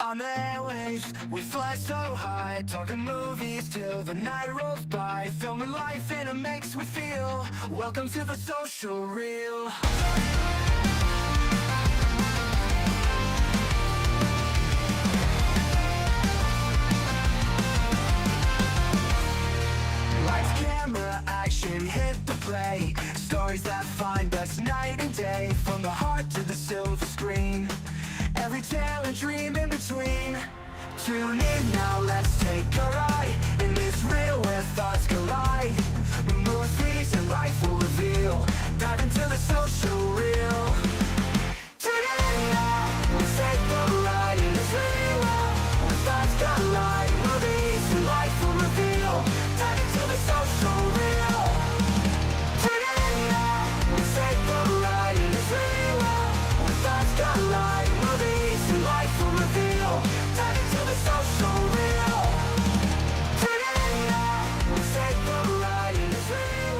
On the airwaves, we fly so high, talking movies till the night rolls by, filming life in a mix we feel. Welcome to the social reel. Lights, camera, action, hit the play. Stories that find us night and day, from the heart to the silver screen. Every tale and dream in between. Tune in now, let's take a ride in this reel where thoughts collide. Remove fees and life will reveal. Dive into the social reel. Tune in now, let's take a ride in this reel where thoughts collide. Movies and life will reveal. Dive into the social reel. Tune in now, let's take a ride in this reel where thoughts collide. Life will reveal. Dive into the social reel. Tune in now. Let's take a ride in this reel.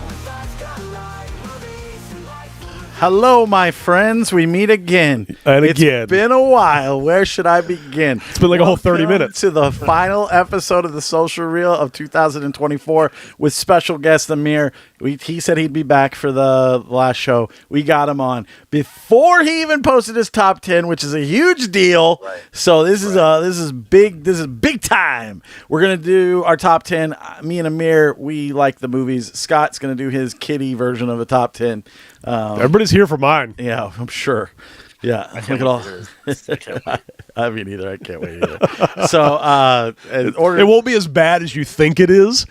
When thoughts collide, movies and life will reveal. Hello, my friends. We meet again. And It's again. been a while. Where should I begin? It's been like a whole 30 Welcome minutes. to the final episode of the Social Reel of 2024 with special guest Ameer. He said he'd be back for the last show. We got him on before he even posted his top 10, which is a huge deal. Right. So this is big. This is big time. We're gonna do our top 10. Me and Ameer, we like the movies. Scott's gonna do his kiddie version of a top 10. Everybody's here for mine. Yeah, I'm sure. Yeah, look at all. I mean, either I can't wait either. So, in order, It won't be as bad as you think it is,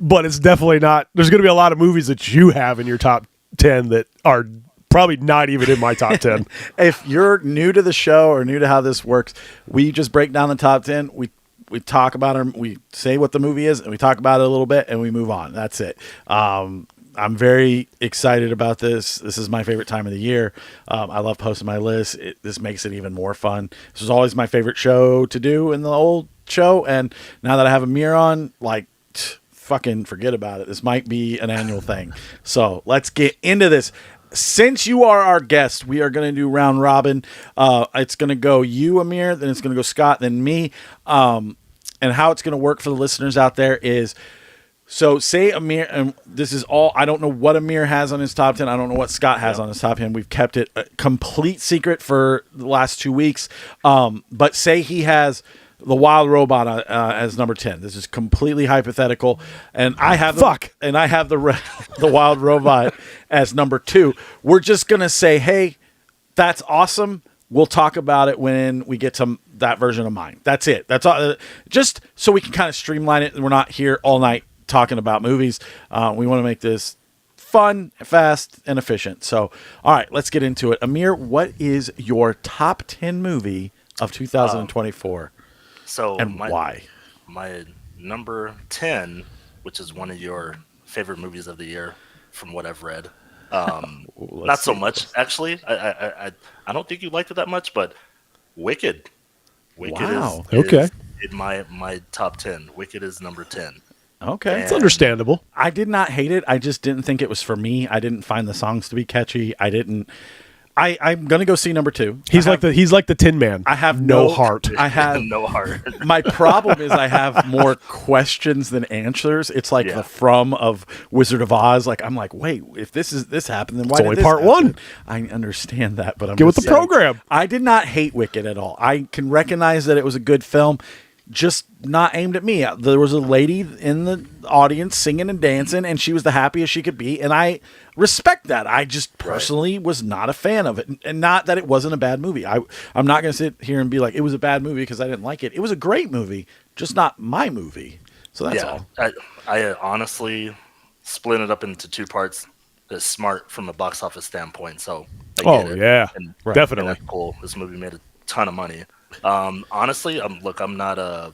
but it's definitely not. There's going to be a lot of movies that you have in your top 10 that are probably not even in my top 10. if you're new to the show or new to how this works, we just break down the top 10. We talk about them. We say what the movie is, and we talk about it a little bit, and we move on. That's it. I'm very excited about this. This is my favorite time of the year. I love posting my list. This makes it even more fun. This was always my favorite show to do in the old show, and now that I have Ameer on, like, fucking forget about it. This might be an annual thing. So let's get into this. Since you are our guest, we are going to do round robin. It's going to go you, Ameer, then it's going to go Scott, then me. And how it's going to work for the listeners out there is, so say Ameer, and this is all, I don't know what Ameer has on his top 10. I don't know what Scott has on his top 10. We've kept it a complete secret for the last 2 weeks. But say he has The Wild Robot as number 10. This is completely hypothetical. And I have the Wild Robot as number 2. We're just going to say, hey, that's awesome. We'll talk about it when we get to that version of mine. That's it. That's all. Just so we can kind of streamline it and we're not here all night talking about movies. We want to make this fun, fast, and efficient. So, all right, let's get into it. Ameer, what is your top 10 movie of 2024, So and why? my number 10, which is one of your favorite movies of the year, from what I've read. Let's Not so see. much, actually. I don't think you liked it that much, but Wicked. Wicked Wow. Okay. is in my top 10. Wicked is number 10. Okay. It's understandable. I did not hate it. I just didn't think it was for me. I didn't find the songs to be catchy. I'm gonna go see number 2. He's like the Tin Man. I have no heart. I have No heart. My problem is I have more questions than answers. It's like Yeah. the From of Wizard of Oz. Like I'm like, wait, if this happened, then why It's did only this part happen? one. I understand that, but I'm Get with just the saying, program. I did not hate Wicked at all. I can recognize that it was a good film, just not aimed at me. There was a lady in the audience singing and dancing, and she was the happiest she could be, and I respect that. I just personally was not a fan of it, and not that it wasn't a bad movie. I'm not going to sit here and be like it was a bad movie because I didn't like it. It was a great movie, just not my movie. So that's all. I honestly split it up into 2 parts. It's smart from a box office standpoint, so I Oh, get it. yeah. And, Definitely. and that's cool. This movie made a ton of money. Honestly, I'm not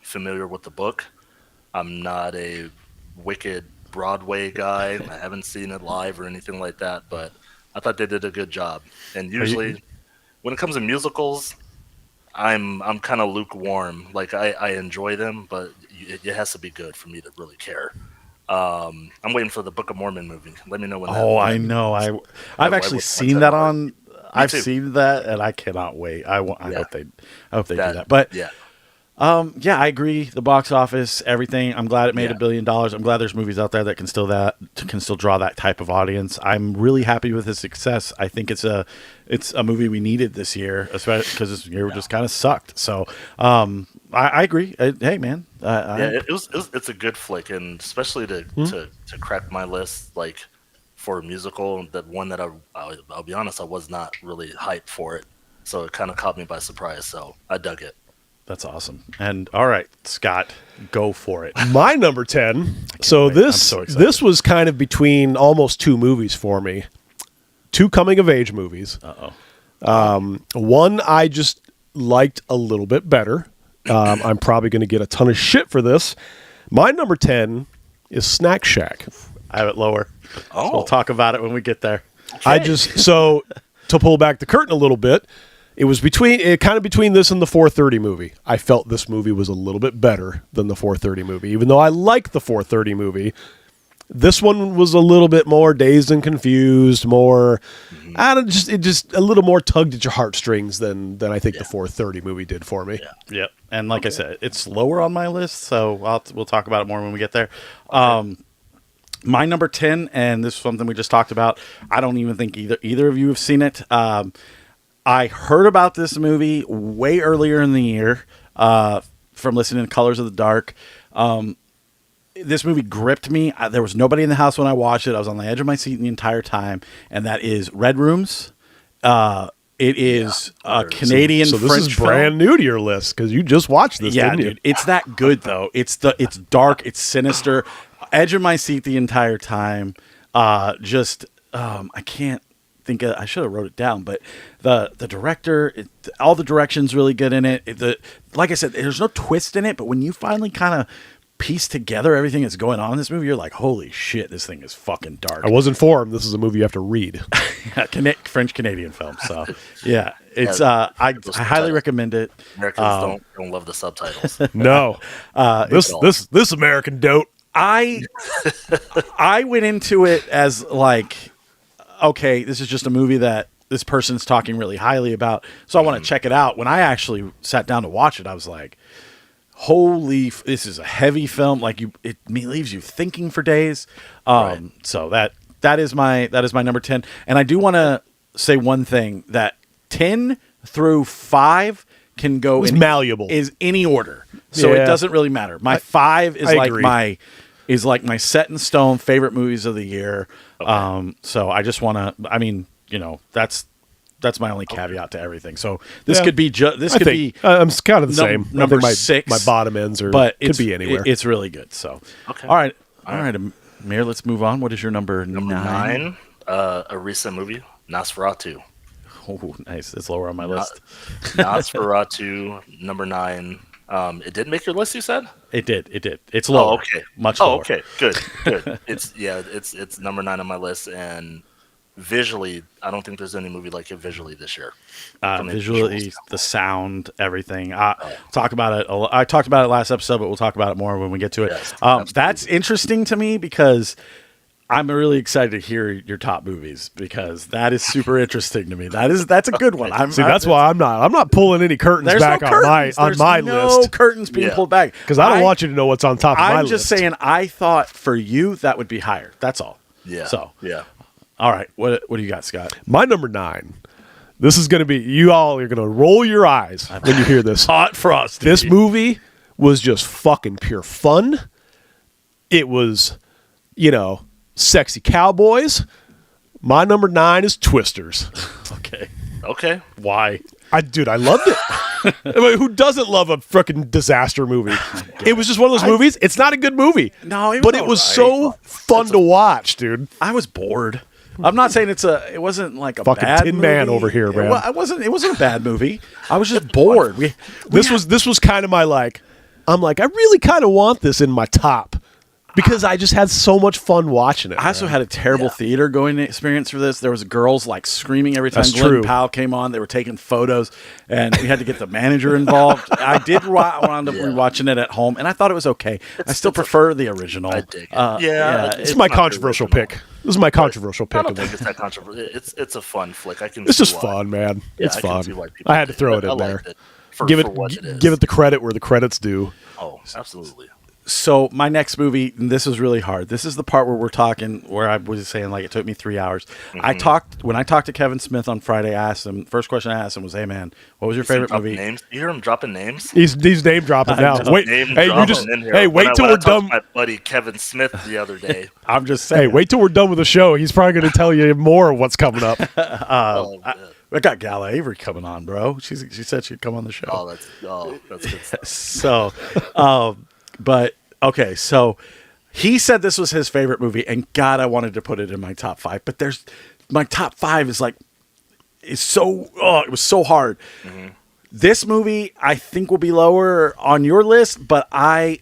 familiar with the book. I'm not a Wicked Broadway guy. I haven't seen it live or anything like that, but I thought they did a good job. And usually, when it comes to musicals, I'm kind of lukewarm. Like I enjoy them, but it has to be good for me to really care. I'm waiting for the Book of Mormon movie. Let me know when. Oh, that, I know. I've actually watch seen that that part. on. I've too. seen that, and I cannot wait. I Yeah. hope they do that. But yeah, yeah, I agree. The box office, everything. I'm glad it made Yeah. $1 billion. I'm glad there's movies out there that can still draw that type of audience. I'm really happy with his success. I think it's a movie we needed this year, especially because this year just kind of sucked. So I agree. Hey man, it's a good flick, and especially to crack my list like for a musical, that one that I'll be honest, I was not really hyped for it, so it kind of caught me by surprise. So I dug it. that's awesome. And all right, Scott, go for it. My number 10. So wait. I'm this so excited. this was kind of between almost 2 movies for me. 2 coming of age movies. One I just liked a little bit better. I'm probably going to get a ton of shit for this. My number 10 is Snack Shack. I have it lower. Oh. So we'll talk about it when we get there. So to pull back the curtain a little bit, it was kind of between this and the 4:30 movie. I felt this movie was a little bit better than the 4:30 movie, even though I like the 4:30 movie. This one was a little bit more dazed and confused, more, just a little more tugged at your heartstrings than I think the 4:30 movie did for me. Yep. And like I said, it's lower on my list, so we'll talk about it more when we get there. My number 10, and this is something we just talked about. I don't even think either of you have seen it. I heard about this movie way earlier in the year from listening to Colors of the Dark. This movie gripped me. There was nobody in the house when I watched it. I was on the edge of my seat the entire time, and that is Red Rooms. It is a Canadian So this French is film. brand new to your list because you just watched this, Yeah, didn't you? dude, it's that good though. It's dark, it's sinister. Edge of my seat the entire time. I can't think I should have wrote it down, but the director, all the direction's really good in it. Like I said, there's no twist in it, but when you finally kind of piece together everything that's going on in this movie, you're like, holy shit, this thing is fucking dark. I was informed this is a movie you have to read. French Canadian film. So yeah, it's I highly recommend it. Americans don't love the subtitles. No, this American dote. I went into it as like, okay, this is just a movie that this person's talking really highly about, so I want to check it out. When I actually sat down to watch it, I was like, holy, this is a heavy film. Like it leaves you thinking for days. Right. So that is my number 10. And I do want to say one thing, that 10 through 5 can go It's malleable. is any order. So Yeah. it doesn't really matter. My 5 is I like agree. my set in stone favorite movies of the year. So I just want to, that's that's my only caveat to everything. So this could be this I could think, be I'm kind of the same. I number think my, 6. My bottom ends are, but could be anywhere. It's really good. So Okay. all right, Amir, let's move on. What is your number 9? A recent movie, Nosferatu. Oh, nice. It's lower on my list. Nosferatu, number 9. It did make your list, you said? It did. It's lower. Oh, okay. Much lower. Okay. Good. It's number 9 on my list, and visually, I don't think there's any movie like it visually this year. Visually, the sound, everything. Talk about it. I talked about it last episode, but we'll talk about it more when we get to it. Yes, that's interesting to me because I'm really excited to hear your top movies because that is super interesting to me. That's a good one. That's why I'm not pulling any curtains back on my no list. curtains being pulled back Because I don't want you to know what's on top of my list. I'm just saying I thought for you that would be higher. That's all. Yeah. So yeah. All right. What do you got, Scott? My number 9. This is going to be, you all are going to roll your eyes when you hear this. Hot Frost. This movie was just fucking pure fun. It was, sexy cowboys. My number 9 is Twisters. Okay. Why? I loved it. I mean, who doesn't love a freaking disaster movie? It was just one of those movies. It's not a good movie. No, but it was so fun to watch, dude. I was bored. I'm not saying it wasn't like a fucking bad Tin movie. Man over here, man. It wasn't a bad movie. I was just bored. This was kind of my I'm like, I really kind of want this in my top because I just had so much fun watching it. I also had a terrible theater going experience for this. There was girls like screaming every time That's Glenn true. Powell came on. They were taking photos, and we had to get the manager involved. I did wound up rewatching it at home, and I thought it was okay. I still prefer the original. I dig it. It's my controversial pick. This is my controversial pick. I don't think it's that controversial. It's a fun flick. It's just fun, man. It's I can fun. see why people I had to throw it I in there. liked it for what it is. Give it the credit where the credit's due. Oh, absolutely. So my next movie, and this was really hard. This is the part where we're talking, where I was saying like it took me 3 hours. Mm-hmm. When I talked to Kevin Smith on Friday, I asked him, first question I asked him was, "Hey man, what was your favorite movie?" Names? You hear him dropping names? He's name dropping now. Wait, wait till we're done. My buddy Kevin Smith the other day. I'm just saying. Hey, wait till we're done with the show. He's probably going to tell you more of what's coming up. I got Gala Avery coming on, bro. She said she'd come on the show. That's good stuff. So, but okay, so he said this was his favorite movie, and God, I wanted to put it in my top 5. But my top 5 is like, it was so hard. Mm-hmm. This movie I think will be lower on your list, but my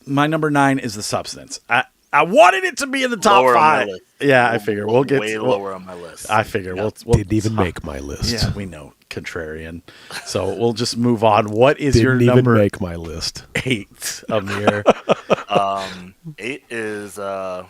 number 9 is The Substance. I wanted it to be in the top Lower 5. Yeah, I figure we'll get lower on my list. I figure we'll didn't even make my list. Yeah, we know, contrarian. So we'll just move on. What is your Didn't number? even make my list. 8, Amir. 8 is that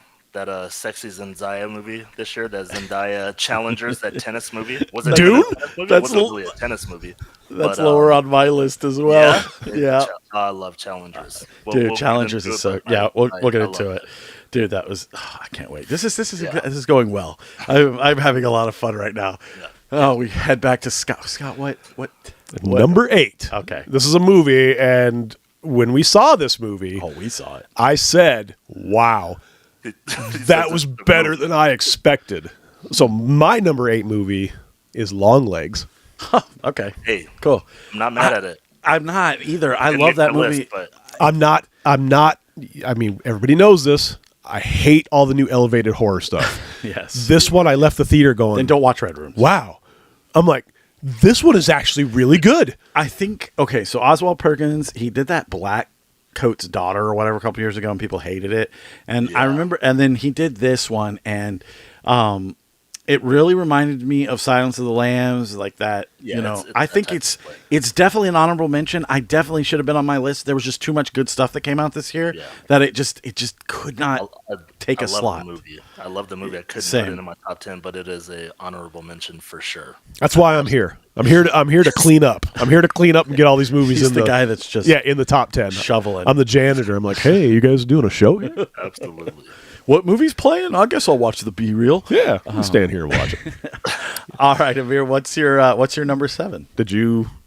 sexy Zendaya movie this year. That Zendaya Challengers, that tennis movie. Was it Dune? That's really a tennis movie. That's lower on my list as well. Yeah. I love Challengers. Dude, Challengers is so. Yeah, we'll get into it. Dude, that was. I can't wait. This is going well. I'm having a lot of fun right now. Yeah. Oh, we head back to Scott. Scott, what? Number 8. Okay. This is a movie, and when we saw this movie, we saw it. I said, "Wow, that was better than I expected." So my number 8 movie is Long Legs. Okay. Hey, cool. I'm not mad at it. I'm not either. I love that movie. List, but I'm not. I mean, everybody knows this. I hate all the new elevated horror stuff. Yes. This one, I left the theater going, Then don't watch Red Rooms. wow. I'm like, this one is actually really good. I think, okay, so Oswald Perkins, he did that Black Coat's Daughter or whatever a couple years ago, and people hated it. And I remember, and then he did this one, and it really reminded me of Silence of the Lambs, like that. Yeah, I think it's definitely an honorable mention. I definitely should have been on my list. There was just too much good stuff that came out this year that it just could not take a slot. I love the movie. I couldn't Same. put it in my top 10, but it is a honorable mention for sure. That's why I'm here. I'm here to clean up. I'm here to clean up and get all these movies He's in the guy that's just in the top 10. shoveling. I'm the janitor. I'm like, hey, you guys doing a show here? Absolutely. What movie's playing? I guess I'll watch the B-reel. Yeah, I'll stand here and watch it. All right, Amir, what's your number 7?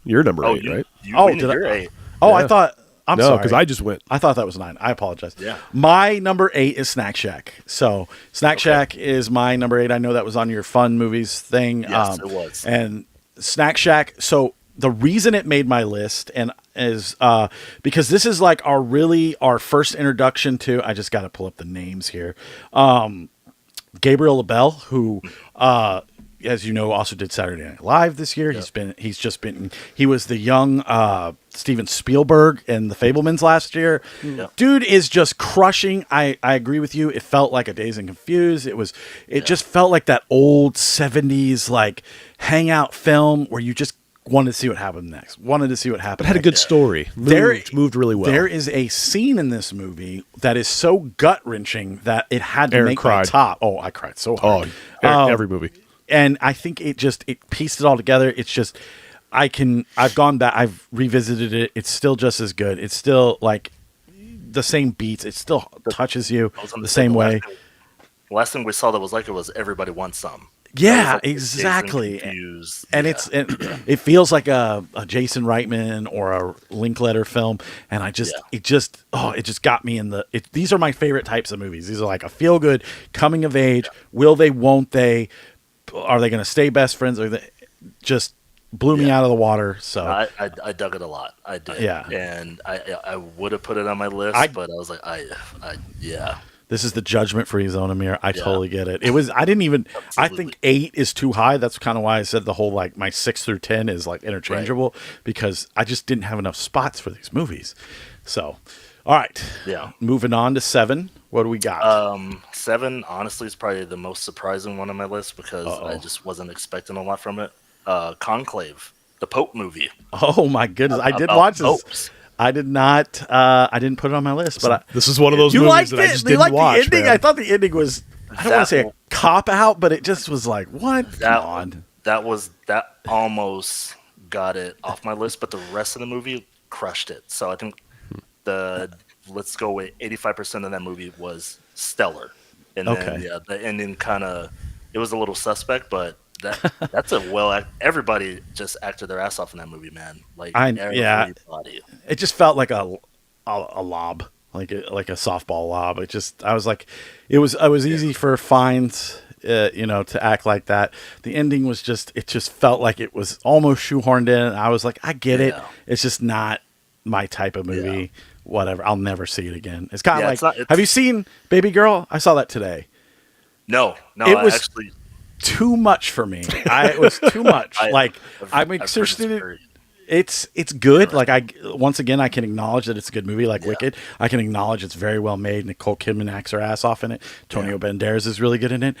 You're number 8, right? You're 8. I I'm No, sorry. because I just went. I thought that was 9. I apologize. Yeah. My number 8 is Snack Shack. So Snack Shack is my number 8. I know that was on your fun movies thing. Yes, it was. And Snack Shack. So the reason it made my list is because this is like our first introduction to. I just got to pull up the names here. Gabriel LaBelle, who, as you know, also did Saturday Night Live this year. Yep. He was the young Steven Spielberg in The Fablemans last year. Yep. Dude is just crushing. I agree with you. It felt like a Dazed and Confused. It just felt like that old 70s like hangout film where you just wanted to see what happened next. Wanted to see what happened. It had a good story. Moved really well. There is a scene in this movie that is so gut wrenging that it had to Aaron make cried. my top. Oh, I cried so hard. Every movie. And I think it pieced it all together. It's just I've gone back, I've revisited it. It's still just as good. It's still like the same beats. It still touches you the same way. Last thing we saw that was like it was Everybody Wants Some. Yeah, Like exactly. And it feels like a Jason Reitman or a Linklater film, and it just got me in these are my favorite types of movies. These are like a feel good coming of age. Will they? Won't they? Are they going to stay best friends? Or just blew me out of the water. So I dug it a lot. I did. Yeah. And I would have put it on my list, but I was like, yeah. This is the judgment-free zone, Ameer. I totally get it. I didn't even. Absolutely. I think 8 is too high. That's kind of why I said the whole like my 6 through 10 is like interchangeable because I just didn't have enough spots for these movies. So, all right. Yeah. Moving on to 7. What do we got? 7 honestly is probably the most surprising one on my list because I just wasn't expecting a lot from it. Conclave, the Pope movie. Oh my goodness! I did about watch this. popes. I did not. I didn't put it on my list, but This is one of those you movies liked that I it. just You didn't liked watch. the ending. Man. I thought the ending was. I don't want to say a cop out, but it just was like, what? Come on. That almost got it off my list, but the rest of the movie crushed it. So I think let's go with 85% of that movie was stellar, and then the ending kind of it was a little suspect, but that's everybody just acted their ass off in that movie, man. Like everybody. It just felt like a lob, like a softball lob. I was like, it was easy for Fiennes, to act like that. The ending was it just felt like it was almost shoehorned in. I was like, I get it. It's just not my type of movie. Yeah. Whatever. I'll never see it again. It's kind of like, have you seen Baby Girl? I saw that today. No, it was actually too much for me. It was too much. I'm interested. It's good. Like once again, I can acknowledge that it's a good movie. Like Wicked, I can acknowledge it's very well made. Nicole Kidman acts her ass off in it. Antonio Banderas is really good in it.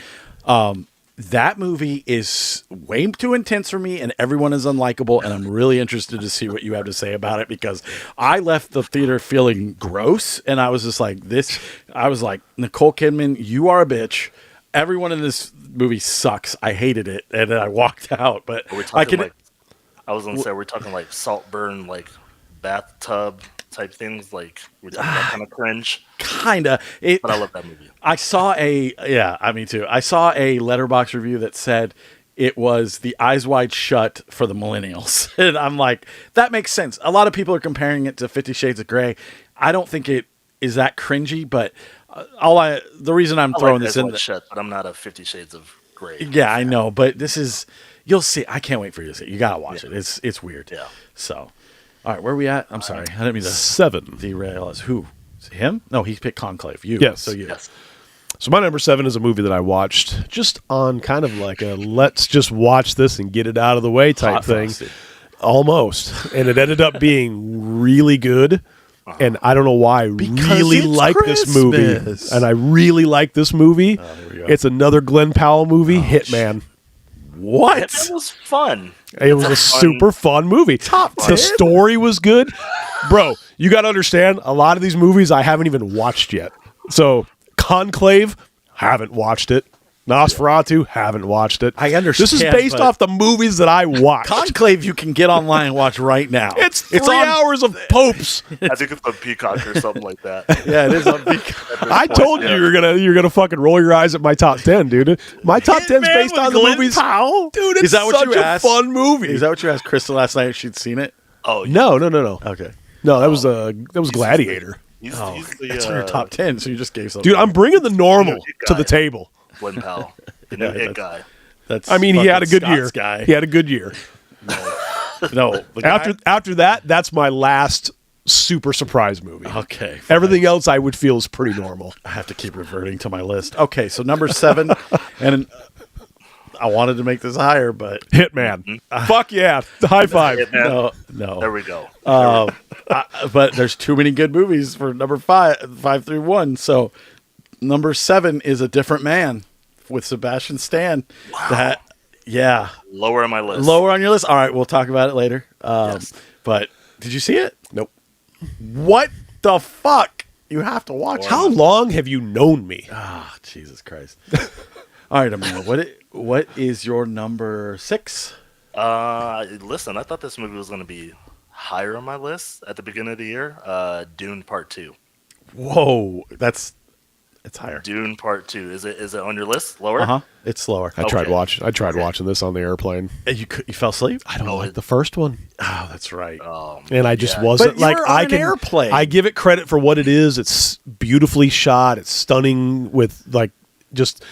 That movie is way too intense for me, and everyone is unlikable. And I'm really interested to see what you have to say about it because I left the theater feeling gross, and I was just like, I was like, Nicole Kidman, you are a bitch. Everyone in this movie sucks. I hated it, and then I walked out. But I was gonna say we're talking like Saltburn, like bathtub type things. Like we're talking that kind of cringe. Kinda. But I love that movie. I saw me too. I saw a Letterboxd review that said it was the Eyes Wide Shut for the millennials, and I'm like, that makes sense. A lot of people are comparing it to 50 Shades of Grey. I don't think it is that cringy, but the reason I'm throwing this in, Shut, but I'm not a 50 Shades of Grey. Yeah, I know, but this is. You'll see. I can't wait for you to see it. You gotta watch it. It's weird. Yeah. So, all right, where are we at? I'm sorry, I didn't mean to 7. derail us. Who? Him? No, he picked Conclave. You. Yes. So you. Yes. So my number 7 is a movie that I watched just on kind of like a let's just watch this and get it out of the way type Hot thing. Frosty. Almost. And it ended up being really good. And I don't know why I really like this movie. And I really like this movie. Here we go. It's another Glenn Powell movie, Hitman. What? It was fun. It was a super fun movie. Top 10? The story was good. Bro, you got to understand, a lot of these movies I haven't even watched yet. So, Conclave, haven't watched it. Nosferatu, haven't watched it. I understand. This is based off the movies that I watched. Conclave you can get online and watch right now. It's 3 hours of popes. I think it's on Peacock or something like that. Yeah, it is on Peacock. I told you you're gonna fucking roll your eyes at my top 10, dude. My top 10 is based on the movies. Powell? Dude, it's Is that what such you a asked? fun movie. Is that what you asked Krista last night if she'd seen it? Oh, yeah. No. Okay. No, that was Gladiator. He's the, It's on your top 10, so you just gave something. Dude, I'm bringing the normal It to the guy. table. Glenn Powell, the new it guy. That's I mean, he had a fucking good year. Scott's guy. He had a good year. No, the guy- After that, that's my last super surprise movie. Okay. Everything else I would feel is pretty normal. I have to keep reverting to my list. Okay, so number 7, and I wanted to make this higher, but Hitman. Fuck yeah. High five. Hitman. no. There we go. But there's too many good movies for number 5 through 1. So number 7 is A Different Man with Sebastian Stan. Wow. Lower on my list. Lower on your list. All right, we'll talk about it later. Yes. But did you see it? Nope. What the fuck? You have to watch it. How long have you known me? Ah, Jesus Christ. All right, Ameer, what is your number 6? Listen, I thought this movie was going to be higher on my list at the beginning of the year. Dune Part 2. Whoa, it's higher. Dune Part 2. Is it on your list? Lower? Uh-huh. It's slower. I tried Okay. watching this on the airplane. You fell asleep? I don't Oh, like it- the first one. Oh, that's right. And I just Yeah. wasn't But you like were on an airplane. I give it credit for what it is. It's beautifully shot. It's stunning with like just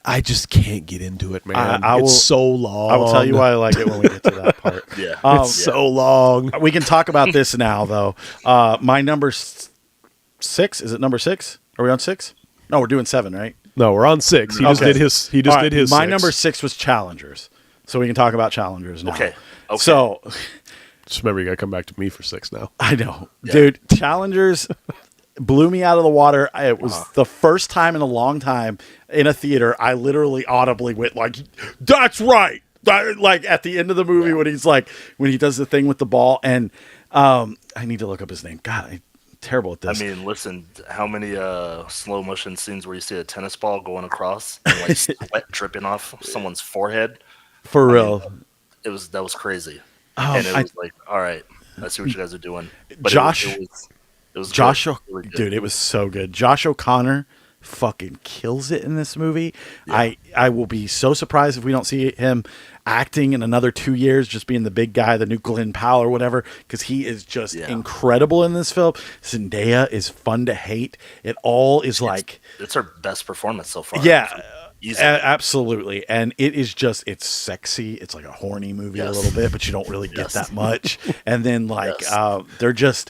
I just can't get into it, man. I will- it's so long. I will tell you why I like it when we get to that part. Yeah. It's so long. We can talk about this now, though. My number 6, is it number 6? Are we on 6? No, we're doing 7, right? No, we're on 6. He just Okay. did his. He All just right, did his. My 6. number 6 was Challengers. So we can talk about Challengers now. Okay. So Just remember, you got to come back to me for 6 now. I know. Yeah. Dude, Challengers blew me out of the water. It was the first time in a long time in a theater I literally audibly went like, that's right. Like at the end of the movie when he does the thing with the ball. And I need to look up his name. God, I'm terrible at I this. mean, listen, how many slow motion scenes where you see a tennis ball going across and like sweat dripping off someone's forehead? For real. That was crazy. Oh, And it was like, all right, I see what you guys are doing. But Josh- it was Josh, good. Really good. dude, it was so good. Josh O'Connor fucking kills it in this movie. Yeah. I will be so surprised if we don't see him acting in another 2 years, just being the big guy, the new Glenn Powell or whatever, because he is just incredible in this film. Zendaya is fun to hate. It all is like, It's her best performance so far. yeah. Easily. Absolutely. And it is just, it's sexy. It's like a horny movie a Yes. little bit, but you don't really get Yes. that much. And then like, Yes. they're just,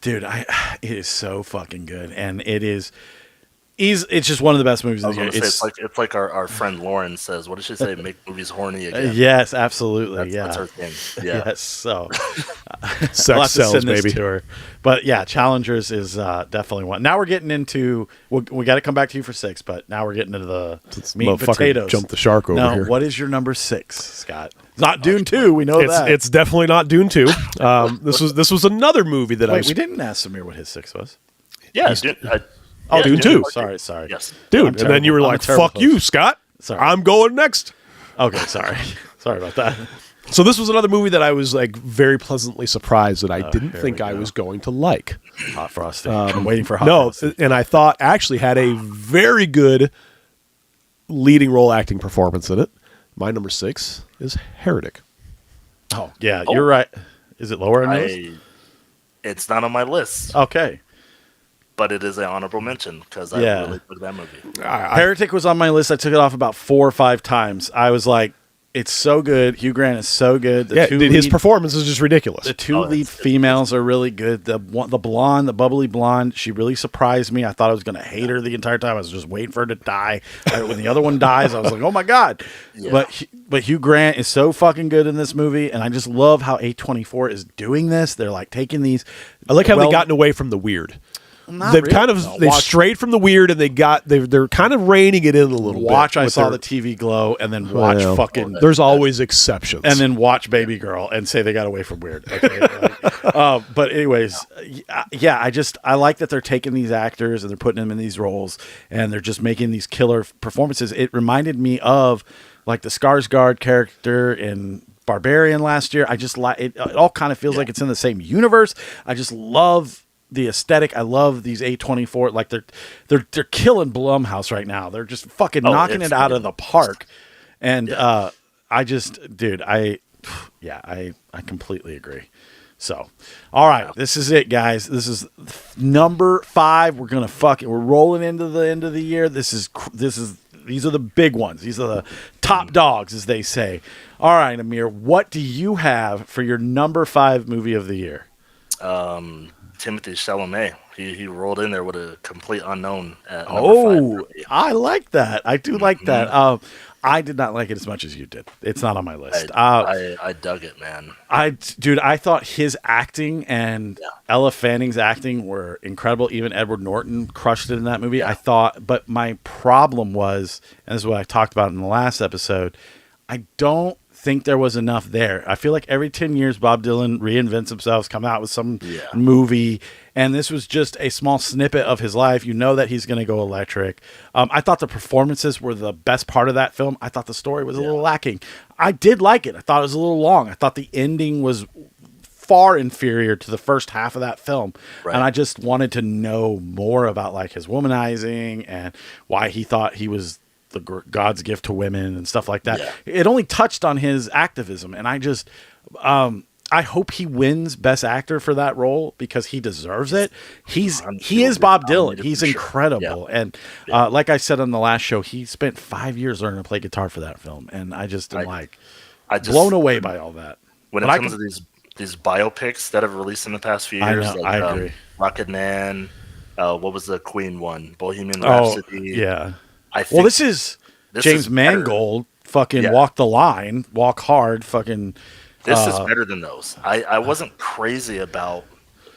dude, it is so fucking good. And it's just one of the best movies I of was the year. gonna say it's like our friend Lauren says. What did she say? Make movies horny again. Yes, absolutely. That's her thing. Yeah. Yes. So I'll have Sex to sells, send this baby. to her. But yeah, Challengers is definitely one. Now we're getting into, we got to come back to you for 6, but now we're getting into the meat and Motherfucker potatoes. jumped the shark over Now, here. what is your number 6, Scott? It's not Dune 2. We know that. It's definitely not Dune 2. This was another movie that I Wait, was we didn't ask Samir what his 6 was. Yeah. Dune 2. Sorry. Yes. dude, I'm and then terrible. you were I'm a like, terrible "Fuck you, host. Scott. Sorry. I'm going next." Okay, sorry. Sorry about that. So this was another movie that I was like very pleasantly surprised that I didn't here think we I go. was going to like. Hot Frosty. I'm waiting for Hot No, Frosty. and I thought actually had a very good leading role acting performance in it. My number 6 is Heretic. Oh, yeah, you're right. Is it lower on yours? It's not on my list, Okay. but it is an honorable mention because I Yeah. really took that movie. Heretic was on my list. I took it off about 4 or 5 times. I was like, it's so good. Hugh Grant is so good. Yeah, dude, his performance is just ridiculous. The two Oh, lead it's females are really good. The blonde, the bubbly blonde, she really surprised me. I thought I was going to hate her the entire time. I was just waiting for her to die. When the other one dies, I was like, oh my God. Yeah. But Hugh Grant is so fucking good in this movie, and I just love how A24 is doing this. They're like taking these. I like how they've gotten away from the weird. Not They've really. kind of No, they've watch- strayed from the weird, and they're kind of reining it in a little bit. Watch I with Saw their- the TV Glow, and then watch Well, fucking. There's always exceptions. And then watch Baby Girl and say they got away from weird. Okay. But anyways, yeah, I like that they're taking these actors and they're putting them in these roles and they're just making these killer performances. It reminded me of like the Skarsgård character in Barbarian last year. I just like it all kind of feels like it's in the same universe. I just love the aesthetic. I love these A24. Like they're killing Blumhouse right now. They're just fucking knocking it's it out really of the park. And I just, dude, I completely agree. So, all right, this is it, guys. This is number 5. We're gonna we're rolling into the end of the year. These are the big ones. These are the top dogs, as they say. All right, Ameer, what do you have for your number 5 movie of the year? Timothy Chalamet. He rolled in there with a complete unknown at number 5. I like that. I do like that. I did not like it as much as you did. It's not on my list. I dug it, man. I thought his acting and Ella Fanning's acting were incredible. Even Edward Norton crushed it in that movie. Yeah. I thought, but my problem was, and this is what I talked about in the last episode, I don't think there was enough there. I feel like every 10 years Bob Dylan reinvents himself, come out with some movie, and this was just a small snippet of his life. You know that he's going to go electric. I thought the performances were the best part of that film. I thought the story was a little lacking. I did like it. I thought it was a little long. I thought the ending was far inferior to the first half of that film. Right. And I just wanted to know more about like his womanizing and why he thought he was God's gift to women and stuff like that. Yeah. It only touched on his activism, and I just I hope he wins Best Actor for that role because he deserves it. He is Bob Dylan. He's incredible, and like I said on the last show, he spent 5 years learning to play guitar for that film, and I just am blown away by all that. When it comes to these biopics that have released in the past few years, I agree. Rocket Man, what was the Queen one? Bohemian Rhapsody. Yeah. This is James Mangold fucking Walk the Line, Walk Hard, fucking. This is better than those. I wasn't crazy about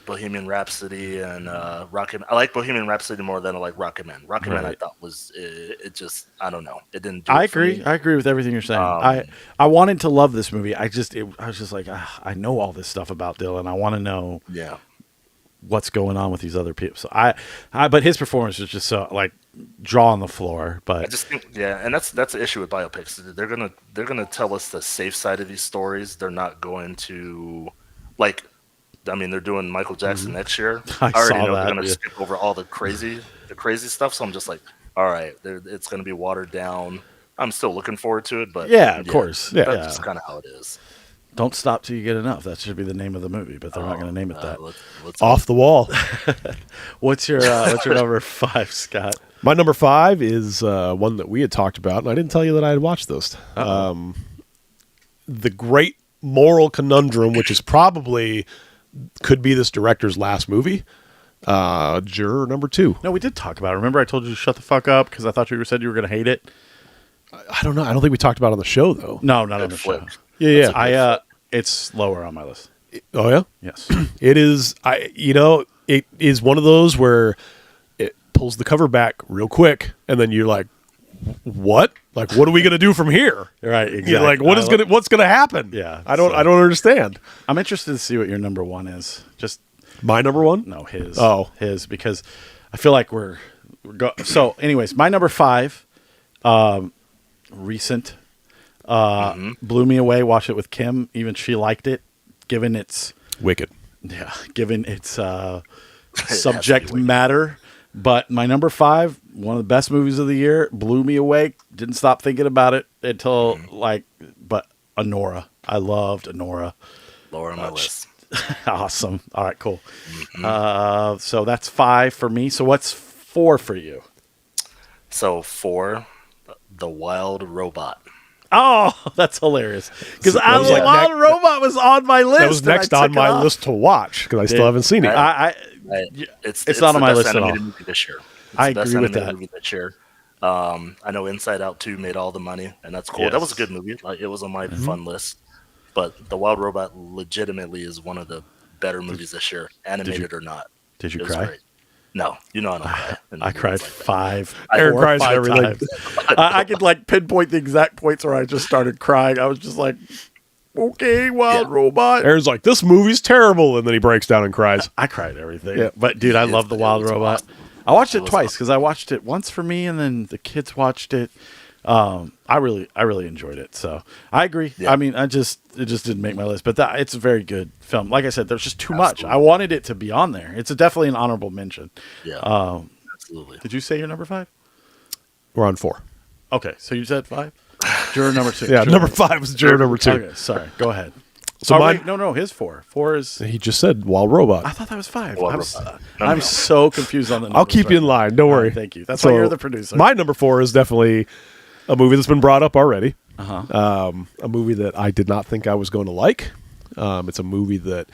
Bohemian Rhapsody and Rocket Man. I like Bohemian Rhapsody more than I like Rocket Man. Rocket Man I thought was it just, I don't know. It didn't do it for me. I agree with everything you're saying. I wanted to love this movie. I was just like, I know all this stuff about Dylan. I want to know what's going on with these other people. So but his performance was just so like jaw on the floor. But I just think, and that's the issue with biopics. They're gonna tell us the safe side of these stories. They're not going to they're doing Michael Jackson next year. I already know they're gonna skip over all the crazy stuff. So I'm just like, all right, it's gonna be watered down. I'm still looking forward to it, but of course, that's just kind of how it is. Don't stop till you get enough. That should be the name of the movie, but they're not going to name it that. Let's Off the wall. What's your number 5, Scott? My number 5 is one that we had talked about, and I didn't tell you that I had watched this. The Great Moral Conundrum, which is could be this director's last movie. Juror number 2. No, we did talk about it. Remember I told you to shut the fuck up because I thought you said you were going to hate it? I don't know. I don't think we talked about it on the show, though. No, not on the show. Yeah. It's lower on my list. Oh yeah, yes. It is. It is one of those where it pulls the cover back real quick, and then you're like, "What? Like, what are we gonna do from here?" Right. Exactly. You're like, what's gonna happen? Yeah. I don't understand. I'm interested to see what your number 1 is. Just my number 1? No, his. Oh, his, because I feel like we're so. Anyways, my number 5, recent. Blew me away. Watched it with Kim. Even she liked it, given its wicked. Yeah, given its subject matter. But my number 5, one of the best movies of the year, blew me away. Didn't stop thinking about it until but Anora. I loved Anora. Lower on my list. Awesome. All right, cool. So that's 5 for me. So what's 4 for you? So 4, The Wild Robot. Oh, that's hilarious. Because Wild Robot was on my list. That was next on my list to watch because I still haven't seen it. It's not on my list at all. Movie this year. I agree with that. Movie this year. I know Inside Out 2 made all the money, and that's cool. Yes. That was a good movie. Like, it was on my fun list. But The Wild Robot legitimately is one of the better movies this year, animated or not. Did you cry? Great. No, I don't cry. I cried 5. Aaron cries for everything. I could pinpoint the exact points where I just started crying. I was just like, okay, Wild Robot. Aaron's like, this movie's terrible, and then he breaks down and cries. I cried everything. Yeah. But dude, I love the Wild Robot. Awesome. I watched it twice because I watched it once for me, and then the kids watched it. I really enjoyed it. So I agree. Yeah. I mean, it just didn't make my list, but it's a very good film. Like I said, there's just too much. I wanted it to be on there. It's definitely an honorable mention. Yeah. Absolutely. Did you say your number 5? We're on 4. Okay. So you said 5? Juror number 2. Yeah. Number 5 was juror number 2. Okay. Sorry. Go ahead. So Oh, mine, wait, no, his 4. 4 is. he just said Wild Robot. I thought that was 5. Well, I'm no. so confused on the numbers. I'll keep you in line. Don't All worry. right, thank you. That's why you're the producer. My number 4 is definitely a movie that's been brought up already. Uh-huh. A movie that I did not think I was going to like. It's a movie that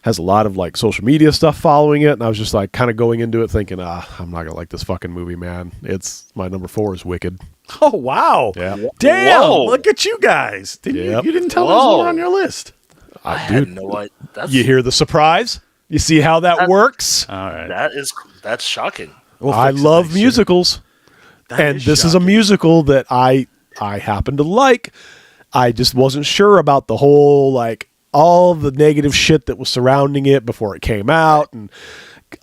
has a lot of like social media stuff following it, and I was just like kind of going into it thinking, I'm not gonna like this fucking movie, man. It's my number 4 is Wicked. Oh, wow. Yeah. Damn. Whoa. Look at you guys. Yep. You didn't tell me Whoa. those were on your list. I had no idea. That's, You hear the surprise? You see how that works? All right. that's shocking. We'll I fix it love next year. musicals. That And is this is a shocking. musical that I happen to like. I just wasn't sure about the whole like all the negative shit that was surrounding it before it came out and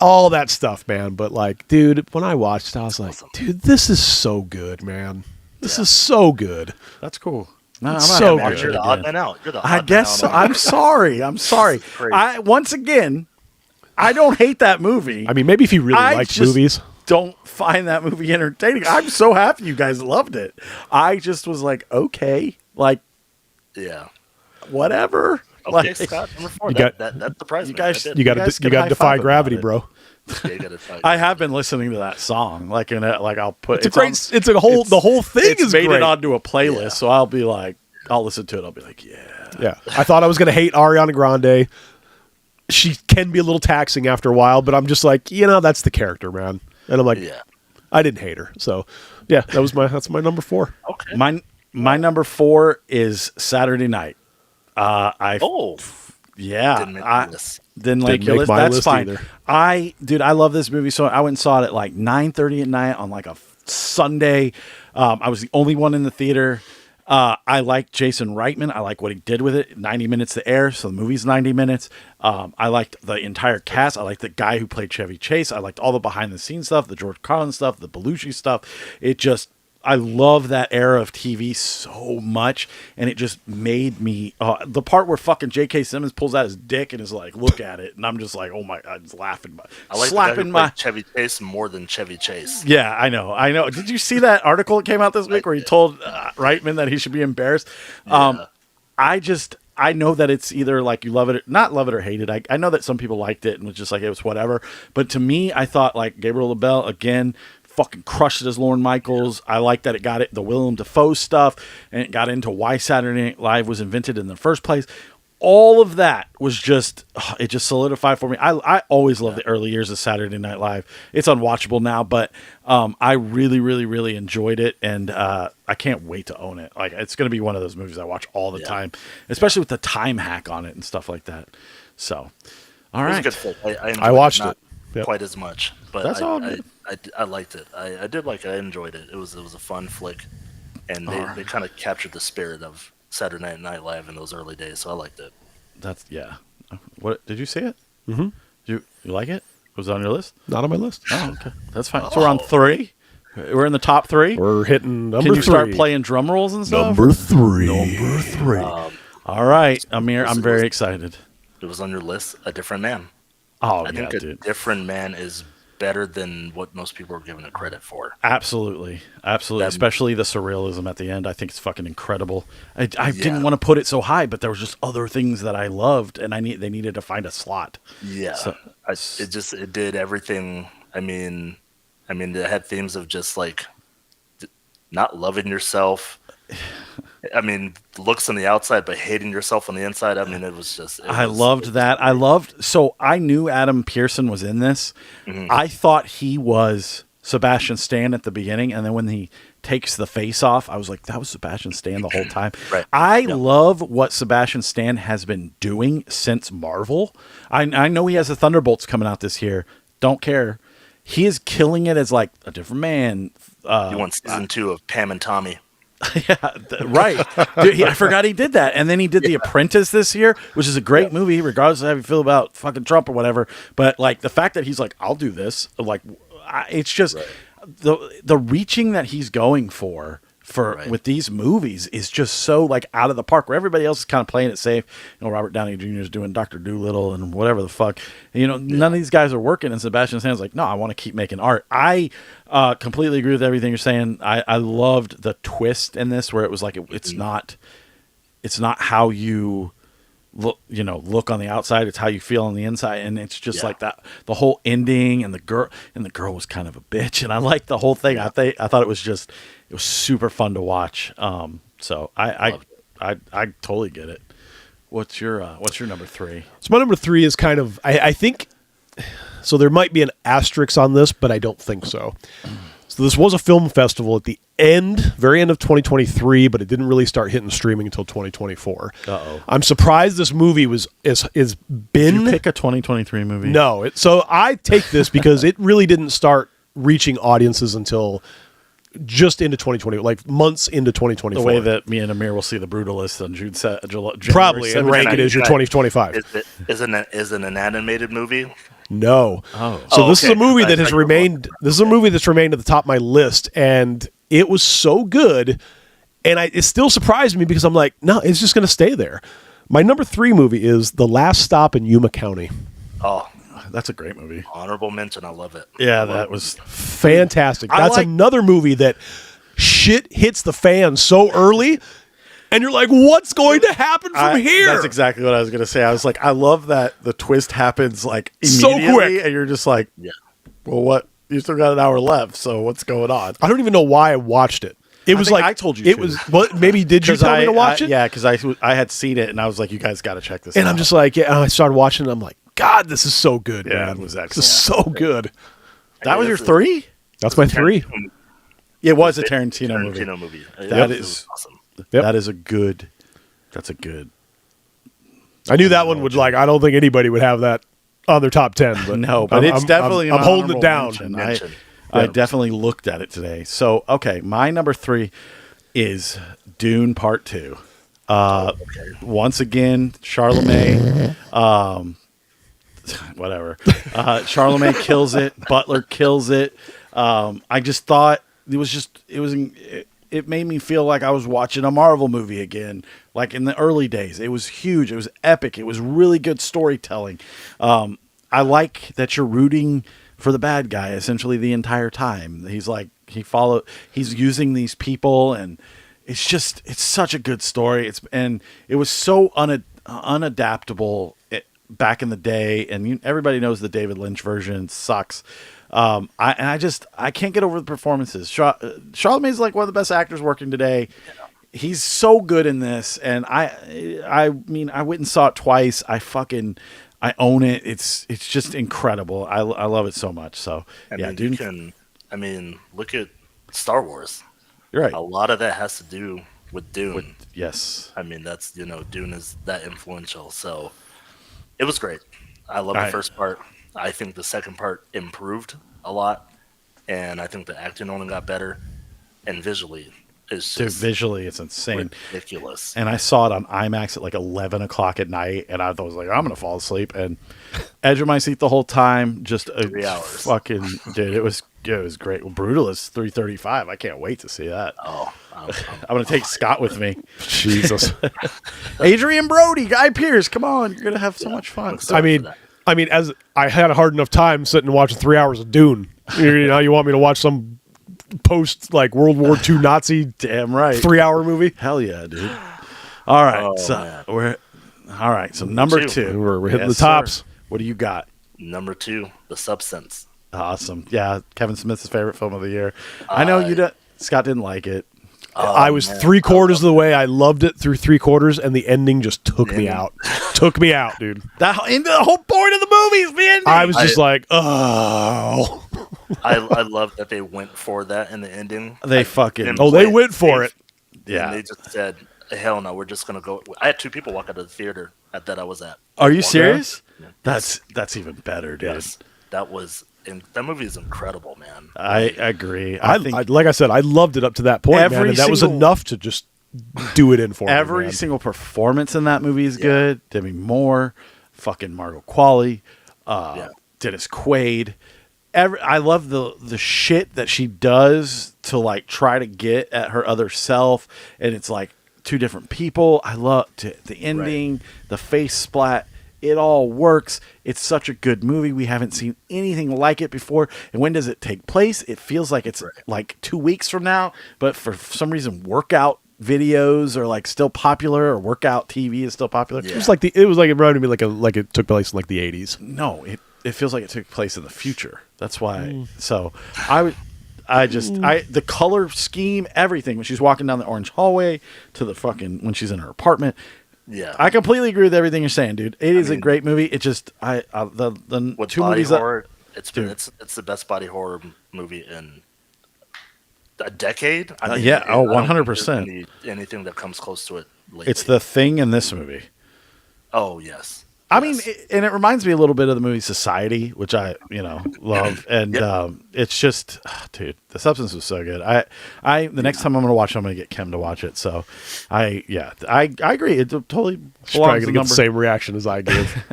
all that stuff, man. But like, dude, when I watched it, I was like, dude, this is so good, man. This is so good. That's cool. No, It's I'm so not gonna good. You're the watch it odd again. man out. You're the I odd guess so. man out. I'm sorry. I'm sorry. Crazy. Once again, I don't hate that movie. I mean, maybe if you really I liked just movies. don't find that movie entertaining. I'm so happy you guys loved it. I just was like, okay, like Yeah. whatever. Okay, Like, Scott, number 4. You That, got- that surprised you me. guys- That did. You got guys to can defy high-five about gravity, it. bro. Yeah, you gotta tell you. I have been listening to that song. Like in it, like I'll put It's a great. It's a whole. The whole thing it's is made great. it onto a playlist, Yeah. so I'll be like, I'll listen to it. I'll be like, yeah. Yeah, I thought I was going to hate Ariana Grande. She can be a little taxing after a while, but I'm just like, that's the character, man. And I'm like, Yeah. I didn't hate her. So, yeah, that's my number 4. Okay. My number 4 is Saturday Night. Oh, Yeah, didn't make I the list. didn't like Didn't your make list. my That's list fine. either. I love this movie. So I went and saw it at like 9:30 at night on like a Sunday. I was the only one in the theater. I like Jason Reitman. I like what he did with it. 90 minutes to air, so the movie's 90 minutes. I liked the entire cast. I liked the guy who played Chevy Chase. I liked all the behind the scenes stuff, the George Carlin stuff, the Belushi stuff. I love that era of TV so much, and it just made me the part where fucking J.K. Simmons pulls out his dick and is like, "Look at it," and I'm just like, "Oh my!" I'm just laughing, I like slapping the guy who my. played Chevy Chase more than Chevy Chase. Yeah, I know. Did you see that article that came out this week where he told Reitman that he should be embarrassed? Yeah. I know that it's either like you love it, not love it or hate it. I know that some people liked it and was just like it was whatever. But to me, I thought like Gabriel LaBelle again fucking crushed it as Lorne Michaels. I like that it got the Willem Dafoe stuff and it got into why Saturday Night Live was invented in the first place. All of that was just it just solidified for me. I always loved the early years of Saturday Night Live. It's unwatchable now, but I really, really, really enjoyed it, and I can't wait to own it. Like it's going to be one of those movies I watch all the time, especially with the time hack on it and stuff like that. So, all It was a right, good flick. I enjoyed I watched not it. Yep. quite as much, but That's all good. I liked it. I did like it. I enjoyed it. It was a fun flick, and they kind of captured the spirit of Saturday Night Live in those early days. So I liked it. that's yeah. What did you see it? Mhm. You like it? Was it on your list? Not on my list. Oh, okay, that's fine. So we're on 3. We're in the top 3. We're hitting number Can you 3. start playing drum rolls and stuff? Number 3. All right, Amir, I'm very excited. It was on your list. A Different Man. Oh I yeah, think A dude. Different Man is better than what most people are giving it credit for. Absolutely. That- Especially the surrealism at the end. I think it's fucking incredible. I Yeah. didn't want to put it so high, but there was just other things that I loved, and they needed to find a slot. Yeah, So- it did everything. I mean, it had themes of just like not loving yourself. I mean, looks on the outside, but hating yourself on the inside. I mean, it was just. I loved that. So I knew Adam Pearson was in this. Mhm. I thought he was Sebastian Stan at the beginning, and then when he takes the face off, I was like, that was Sebastian Stan the whole time. Right. I love what Sebastian Stan has been doing since Marvel. I know he has the Thunderbolts coming out this year. Don't care. He is killing it as like a different man. You want season 2 of Pam and Tommy? Right. Dude, I forgot he did that. And then he did The Apprentice this year, which is a great movie, regardless of how you feel about fucking Trump or whatever. But like the fact that he's like, I'll do this, like, it's just the reaching that he's going for with these movies is just so like out of the park, where everybody else is kind of playing it safe. Robert Downey Jr. is doing Dr. Dolittle and whatever the fuck. None of these guys are working, and Sebastian Stan's like, no, I want to keep making art. I completely agree with everything you're saying. I loved the twist in this, where it was like it's not how you look on the outside. It's how you feel on the inside, and it's just Yeah. like that. The whole ending, and the girl was kind of a bitch, and I liked the whole thing. I thought it was super fun to watch. So I totally get it. What's your number 3? So my number 3 is kind of, I think, so there might be an asterisk on this, but I don't think so. So this was a film festival at the very end of 2023, but it didn't really start hitting streaming until 2024. Uh-oh. I'm surprised this movie is been. Did you pick a 2023 movie? No. So I take this because it really didn't start reaching audiences until just into 2020, like months into 2024. The way that me and Ameer will see The Brutalist on January probably, and 17th. rank it as your 2025. Is it an animated movie? No. Oh. So this is okay. a movie I that has thought you were remained. This is a movie that's remained at the top of my list, and it was so good, and it still surprised me because I'm like, no, it's just going to stay there. My number 3 movie is The Last Stop in Yuma County. Oh, That's a great movie. honorable mention. I love it. Yeah, that was Fantastic. I That's like- another movie that shit hits the fan so early, and you're like, what's going to happen from here? That's exactly what I was going to say. I was like, I love that the twist happens like So immediately, quick. and you're just like, Yeah. well, what? You still got an hour left, so what's going on? I don't even know why I watched it. It was think like I told you it to. was. What? Maybe did you tell me to watch it? Yeah, because I had seen it, and I was like, you guys got to check this out. And I'm just like, yeah. And I started watching, and I'm like, God, this is so good. Yeah, man. it was This is so good. that was your It's a- 3? That's my 3. It was a Tarantino movie. movie. That It is- was awesome. Yep. That's a good. I knew that one would I don't think anybody would have that on their top 10. But No, but it's definitely. I'm an holding it honorable down. mention. Mention. I definitely looked at it today. So okay, my number 3 is Dune Part 2. Once again, Charlemagne. Whatever. Charlemagne kills it. Butler kills it. I just thought it made me feel like I was watching a Marvel movie again, like in the early days. It was huge. It was epic. It was really good storytelling. I like that you're rooting for the bad guy essentially the entire time. He's using these people, and it's such a good story. It was so unadaptable back in the day, and everybody knows the David Lynch version sucks. I can't get over the performances. Charlemagne's like one of the best actors working today. He's so good in this, and I mean, I went and saw it twice. I own it. It's just incredible. I love it so much. So Dude. Look at Star Wars. You're right. A lot of that has to do with Dune. Yes. That's Dune is that influential. So it was great. I love the first part. I think the second part improved a lot, and I think the acting only got better. And visually, it's just Visually, it's insane. ridiculous. And I saw it on IMAX at like 11 o'clock at night, and I was like, I'm gonna fall asleep, and edge of my seat the whole time. Just 3 hours. Fucking dude, it was great. Well, Brutalist 3:35. I can't wait to see that. Oh, I'm gonna take Scott with me. Jesus. Adrian Brody, Guy Pearce, come on, you're gonna have so much fun. I mean, as I had a hard enough time sitting and watching 3 hours of Dune. You want me to watch some post World War II Nazi Damn right. 3-hour movie? Hell yeah, dude. All right, Oh, so man. we're all right. So number 2. 2, We're hitting the sir. tops. What do you got? Number 2, The Substance. Awesome. Yeah, Kevin Smith's favorite film of the year. I know Scott didn't like it. I was 3/4 of the way. I loved it through 3/4, and the ending just took me out. Took me out, dude. The whole point of the movie is the ending. I was just oh. I love that they went for that in the ending. They fucking. Oh, they went for it. Yeah. And they just said, hell no, we're just going to go. I had 2 people walk out of the theater that I was at. Are you One serious? guy- That's even better, dude. Yes. That movie is incredible, man. I agree. I like I said, I loved it up to that point, man, Every and that was single- enough to just do it in for me. Every man. single performance in that movie is good. Demi Moore, fucking Margot Qualley, Dennis Quaid. I love the shit that she does to try to get at her other self, and it's 2 different people. I love the ending, the face splat. It all works. It's such a good movie. We haven't seen anything like it before. And when does it take place? It feels like it's 2 weeks from now, but for some reason, work out videos are like still popular, or workout TV is still popular. Yeah. It reminded me like it took place in like the 80s. No, it feels like it took place in the future. That's why. So the color scheme, everything, when she's walking down the orange hallway to the fucking, when she's in her apartment. Yeah. I completely agree with everything you're saying, dude. It is a great movie. It just, the With two body movies horror, that, it's the best body horror movie in a decade. yeah, I don't think 100%. there's anything that comes close to it lately. it's The Thing in this movie. Oh, yes. I mean, Yes. and it reminds me a little bit of the movie Society, which I, love. And Yep. it's just, dude, The Substance was so good. The next time I'm going to watch it, I'm going to get Kim to watch it. So I agree. It totally She's probably belongs going to get the same reaction as I give.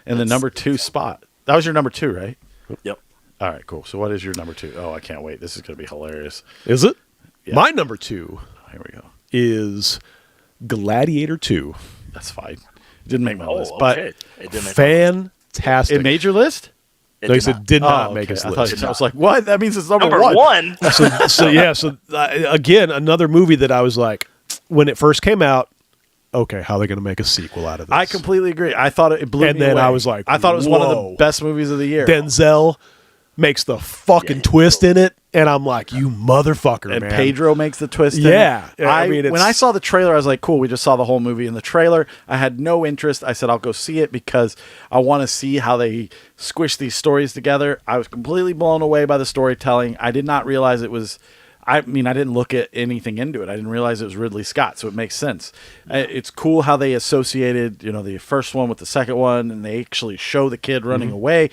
in the number 2 spot. That was your number 2, right? Yep. All right, cool. So what is your number 2? Oh, I can't wait. This is going to be hilarious. Is it? Yeah. My number 2 Here we go. is Gladiator 2. That's fine. It didn't make my Oh, list, but okay. It did make Fantastic. it made your list? No, he said did not Oh, make okay. his I list. thought- I was like, what? That means it's number number one. So again, another movie that I was like, when it first came out, okay, how are they going to make a sequel out of this? I completely agree. I thought it blew And me then away. I was like, I thought it was one of whoa. the best movies of the year. Denzel makes the fucking Yeah. twist in it, and I'm like, you motherfucker, and man. Pedro makes the twist. in it. Yeah. I mean, when it's- I saw the trailer, I was like, cool, we just saw the whole movie in the trailer. I had no interest. I said, I'll go see it because I want to see how they squish these stories together. I was completely blown away by the storytelling. I did not realize it was, I didn't look at anything into it. I didn't realize it was Ridley Scott, so it makes sense. It's cool how they associated, the first one with the second one, and they actually show the kid running away.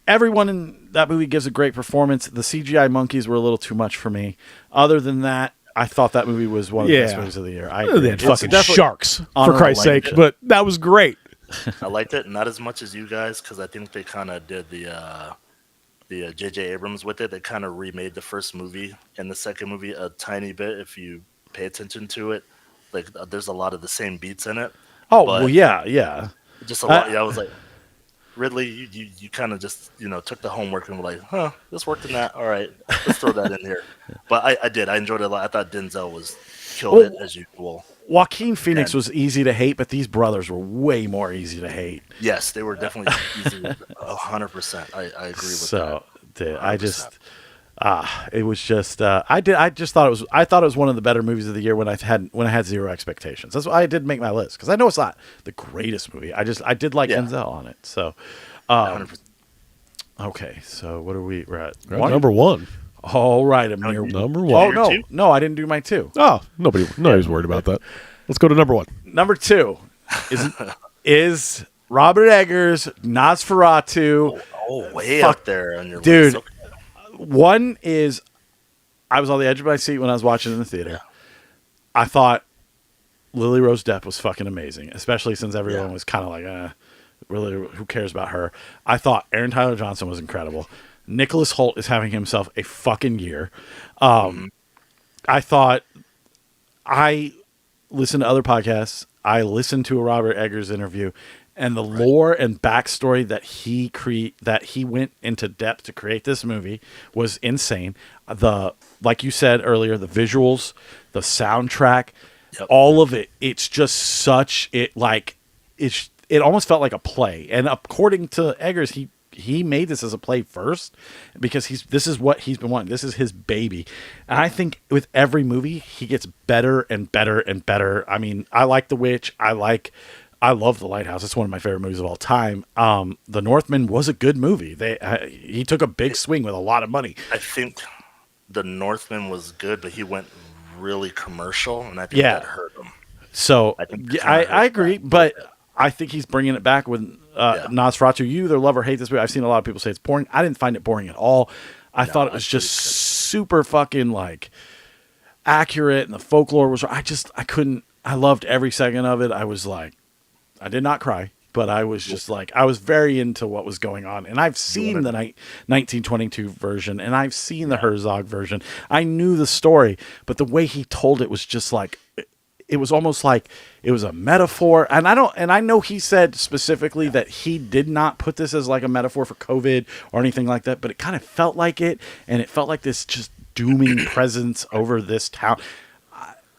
Everyone in that movie gives a great performance. The CGI monkeys were a little too much for me. Other than that, I thought that movie was one of the best movies of the year. I agree. They had It's fucking definitely sharks, for honorable Christ's sake, mention. but that was great. I liked it, not as much as you guys, because I think they kind of did the J.J. Abrams with it. They kind of remade the first movie and the second movie a tiny bit. If you pay attention to it, like there's a lot of the same beats in it. Oh, but well, yeah. just a lot. I was like, Ridley, you kind of just took the homework and were like, huh, this worked in that. All right, let's throw that in here. But I did. I enjoyed it a lot. I thought Denzel killed it as usual. Joaquin Phoenix And- was easy to hate, but these brothers were way more easy to hate. Yes, they were definitely easy. 100%. I agree with So, dude, 100%. it was just, I just thought I thought it was one of the better movies of the year when I had zero expectations. That's why I did make my list, because I know it's not the greatest movie. I did like Yeah. Denzel on it. So, that. 100%. okay, so what are we're at? Right, number 1. All right, Ameer. Number Oh, one. Your two? no, I didn't do my 2. Oh, nobody's worried about that. Let's go to number 1. Number 2 is Robert Eggers' Nosferatu. Oh, way Fuck, up there on your dude. list. One is, I was on the edge of my seat when I was watching it in the theater. I thought Lily Rose Depp was fucking amazing, especially since everyone was kind of like, really, who cares about her? I thought Aaron Tyler Johnson was incredible. Nicholas Hoult is having himself a fucking year. I thought, I listened to other podcasts. I listened to a Robert Eggers interview, and the lore and backstory that he went into depth to create this movie was insane. Like you said earlier, the visuals, the soundtrack, all of it. It's just it almost felt like a play. And according to Eggers, he made this as a play first because this is what he's been wanting. This is his baby. And I think with every movie, he gets better and better and better. I mean, I like The Witch. I love The Lighthouse. It's one of my favorite movies of all time. The Northman was a good movie. He took a big swing with a lot of money. I think The Northman was good, but he went really commercial, and I think that hurt him. So I think I agree, but I think he's bringing it back with Nosferatu. You either love or hate this movie. I've seen a lot of people say it's boring. I didn't find it boring at all. I thought it was just super fucking like accurate, and the folklore was. I couldn't. I loved every second of it. I was like, I did not cry, but I was just like, I was very into what was going on. And I've seen the 1922 version, and I've seen the Herzog version. I knew the story, but the way he told it was just like, it was almost like it was a metaphor. And I know he said specifically that he did not put this as like a metaphor for COVID or anything like that, but it kind of felt like it. And it felt like this just dooming presence over this town.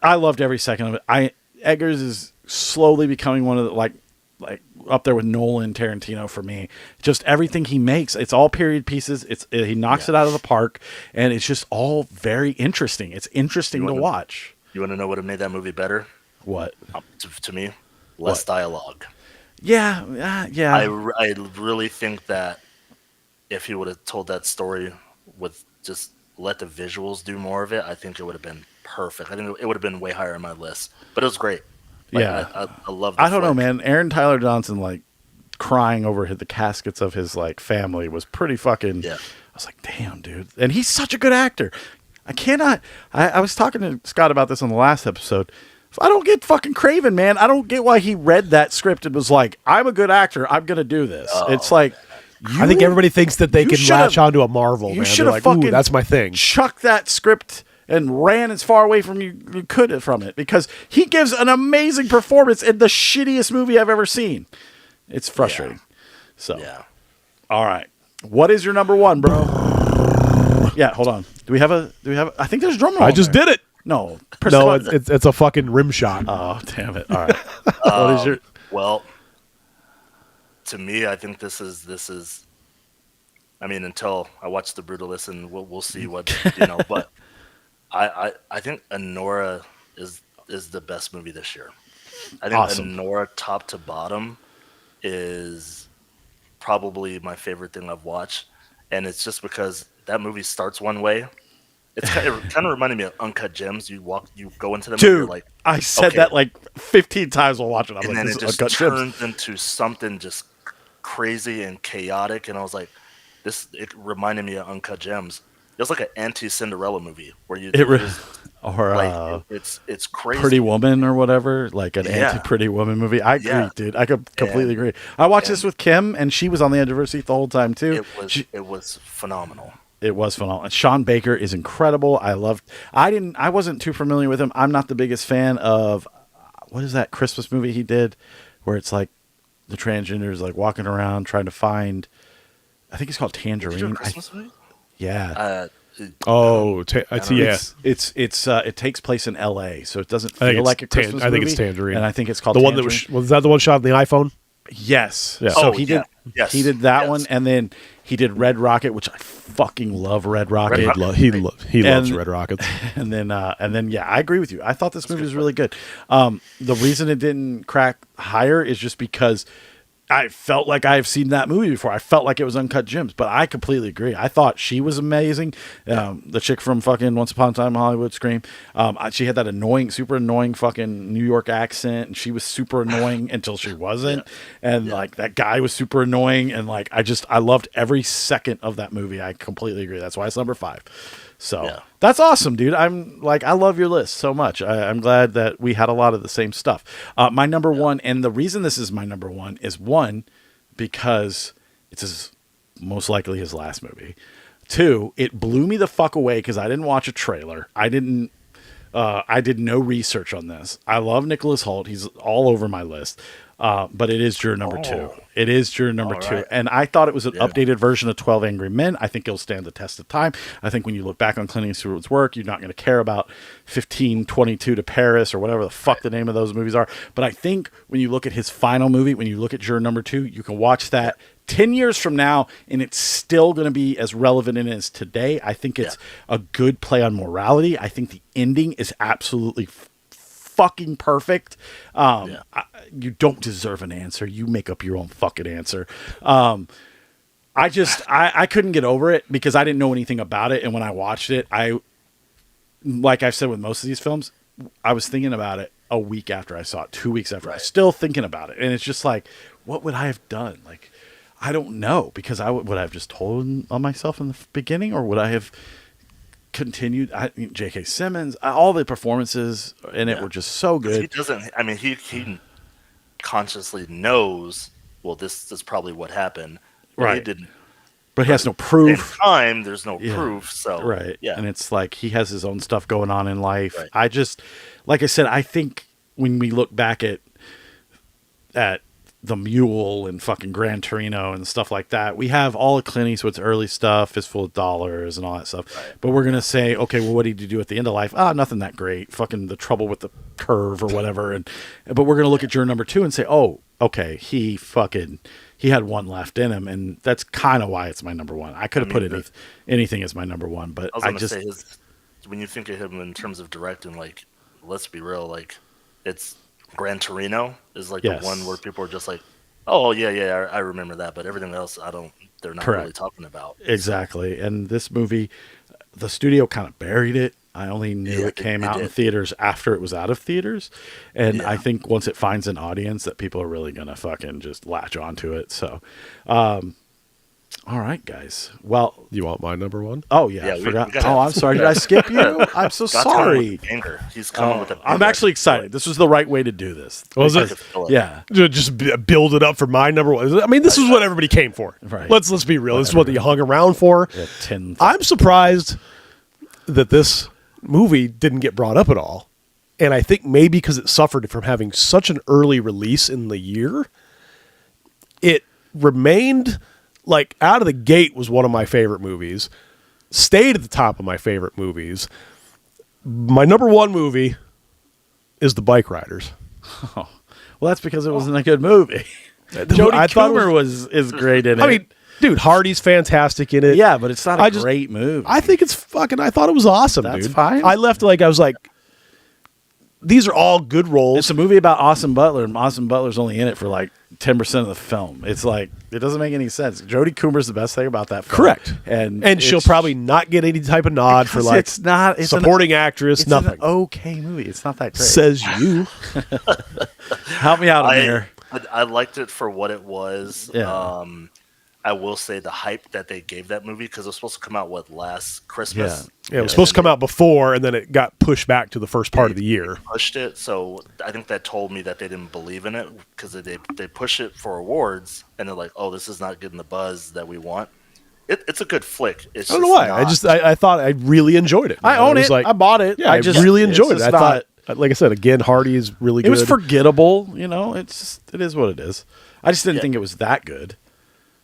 I loved every second of it. Eggers is slowly becoming one of the like up there with Nolan, Tarantino for me. Just everything he makes, it's all period pieces. He knocks it out of the park, and it's just all very interesting. It's interesting to watch. You want to know what made that movie better? What? To me, less dialogue. Yeah, yeah. I really think that if he would have told that story with just let the visuals do more of it, I think it would have been perfect. I think it would have been way higher on my list. But it was great. Like, yeah, I love. I don't know, man. Aaron Tyler Johnson like crying over the caskets of his like family was pretty fucking. Yeah. I was like, damn, dude, and he's such a good actor. I cannot. I was talking to Scott about this on the last episode. I don't get fucking Craven, man. I don't get why he read that script and was like, I'm a good actor. I'm going to do this. It's like, I think everybody thinks that they can latch onto a Marvel, man. They're like, fucking ooh, that's my thing. Chuck that script and ran as far away from you could from it, because he gives an amazing performance in the shittiest movie I've ever seen. It's frustrating. Yeah. So, Yeah. All right. What is your number one, bro? Yeah, hold on. Do we have a I think there's a drum roll. I just did it. No. No, it's a fucking rim shot. Oh, damn it. All right. What is your... Well, to me, I think this is. I mean, until I watch The Brutalist, and we'll see what But I think Anora is the best movie this year. I think Awesome. Anora, top to bottom, is probably my favorite thing I've watched, and it's just because that movie starts one way. It kind of reminded me of Uncut Gems. You go into the movie, you're like, I said that like 15 times while watching. I'm and like, then this it is just Uncut Gems. turns into something just crazy and chaotic. And I was like, it reminded me of Uncut Gems. It was like an anti-Cinderella movie where it's crazy. Pretty Woman or whatever, like an anti-Pretty Woman movie. I agree, dude. I could completely agree. I watched this with Kim, and she was on the edge of her seat the whole time too. It was phenomenal. It was phenomenal. And Sean Baker is incredible. I wasn't too familiar with him. I'm not the biggest fan of what is that Christmas movie he did where it's like the transgenders like walking around trying to find. I think it's called Tangerine. Did you do a Christmas movie? Yeah. It takes place in L.A., so it doesn't feel like a Christmas movie. I think it's Tangerine, and I think it's called the Tangerine. one that was that the one shot on the iPhone. Yes. Yeah. So he did. Yes. He did that one, and then he did Red Rocket, which I fucking love. Red Rocket. He loves Red Rockets. And then, yeah, I agree with you. I thought this movie was really good. The reason it didn't crack higher is just because I felt like I've seen that movie before. I felt like it was Uncut Gems, but I completely agree. I thought she was amazing. The chick from fucking Once Upon a Time in Hollywood, Scream. She had that super annoying fucking New York accent, and she was super annoying until she wasn't. And like that guy was super annoying, and like I loved every second of that movie. I completely agree. That's why it's number 5. So that's awesome, dude. I love your list so much. I'm glad that we had a lot of the same stuff. My number one, and the reason this is my number one is one, because it's most likely his last movie. 2, it blew me the fuck away because I didn't watch a trailer. I did no research on this. I love Nicholas Hoult. He's all over my list. But it is your number 2. It is your number 2. Right. And I thought it was an updated version of 12 Angry Men. I think it'll stand the test of time. I think when you look back on Clint Eastwood's work, you're not going to care about 1522 to Paris or whatever the fuck the name of those movies are. But I think when you look at his final movie, when you look at your number 2, you can watch that 10 years from now, and it's still going to be as relevant in it as today. I think it's a good play on morality. I think the ending is absolutely fucking perfect. You don't deserve an answer. You make up your own fucking answer. I couldn't get over it because I didn't know anything about it. And when I watched it, like I've said with most of these films, I was thinking about it a week after I saw it, 2 weeks after. I was still thinking about it. And it's just like, what would I have done? Like, I don't know, because would I have just told on myself in the beginning, or would I have continued? J.K. Simmons, all the performances in it were just so good. He doesn't. I mean, he consciously knows. Well, this is probably what happened. But he didn't. But he has no proof. There's no proof. So and it's like he has his own stuff going on in life. Like I said, I think when we look back at the Mule and fucking Gran Torino and stuff like that. We have all of Clint Eastwood's early stuff, Fistful of Dollars and all that stuff. Right. But we're gonna say, okay, well, what did you do at the end of life? Ah, nothing that great. Fucking The Trouble with the Curve or whatever. But we're gonna look at your number two and say, oh, okay, he had one left in him, and that's kind of why it's my number one. I could have put anything as my number one, but I was gonna say when you think of him in terms of directing, like, let's be real, like, it's Gran Torino is like the one where people are just like, oh yeah, I remember that, but everything else they're not really talking about. Exactly. And this movie, the studio kind of buried it. I only knew it came out in theaters after it was out of theaters. And I think once it finds an audience that people are really going to fucking just latch onto it. So, all right, guys. Well, You want my number one? oh yeah, I forgot. I'm sorry. Did I skip you? I'm so sorry. Anger. He's coming with a I'm actually excited. This was the right way to do this. Was it? Yeah. Just build it up for my number one. I mean, this is what everybody came for. Right. Let's be real. This is what you hung around for. Yeah, I'm surprised that this movie didn't get brought up at all. And I think maybe because it suffered from having such an early release in the year, it remained like out of the gate was one of my favorite movies, stayed at the top of my favorite movies. My number one movie is The Bike Riders. Well, that's because it wasn't a good movie. Jodie Comer is great in it. I mean, dude, Hardy's fantastic in it. Yeah, but it's not a great movie. I think it's fucking. I thought it was awesome, That's dude. fine. I left I was like, these are all good roles. It's a movie about Austin Butler, and Austin Butler's only in it for like 10% of the film. It's like, it doesn't make any sense. Jodie Comer's the best thing about that film. Correct. And she'll probably not get any type of nod for like it's supporting actress. It's nothing. an okay movie. It's not that great. Says you. Help me out, Ameer. I liked it for what it was. Yeah. I will say the hype that they gave that movie, because it was supposed to come out last Christmas. Yeah, it was supposed to come out before, and then it got pushed back to the first part of the year. Pushed it, so I think that told me that they didn't believe in it, because they push it for awards, and they're like, "Oh, this is not getting the buzz that we want." It's a good flick. It's I don't know why. I thought I really enjoyed it. I own it. I bought it. Yeah, I just really enjoyed it. I thought, like I said, again, Hardy is really good. It was forgettable. It is what it is. I just didn't think it was that good.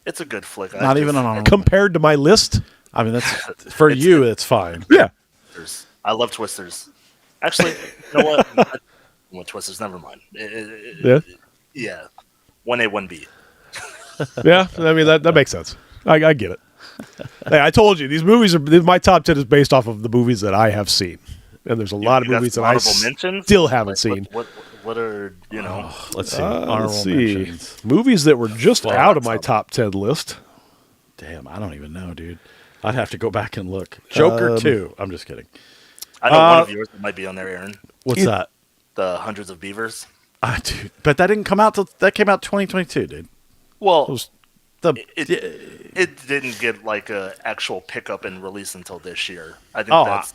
It's a good flick. Not even on compared to my list. I mean, that's for you. It's fine. Yeah, I love Twisters. Actually, you know what? Twisters. Never mind. Yeah. 1A, 1B. Yeah, I mean that makes sense. I get it. Hey, I told you these movies are my top 10 is based off of the movies that I have seen, and there's a lot of movies that I still haven't seen. What are let's see. Let's see. Mentions. Movies that were just out of my top 10 list. Damn, I don't even know, dude. I'd have to go back and look. Joker 2. I'm just kidding. I know one of yours that might be on there, Aaron. What's that? The Hundreds of Beavers. Dude, but that didn't come out that came out 2022, dude. Well, it didn't get like a actual pickup and release until this year. I think that's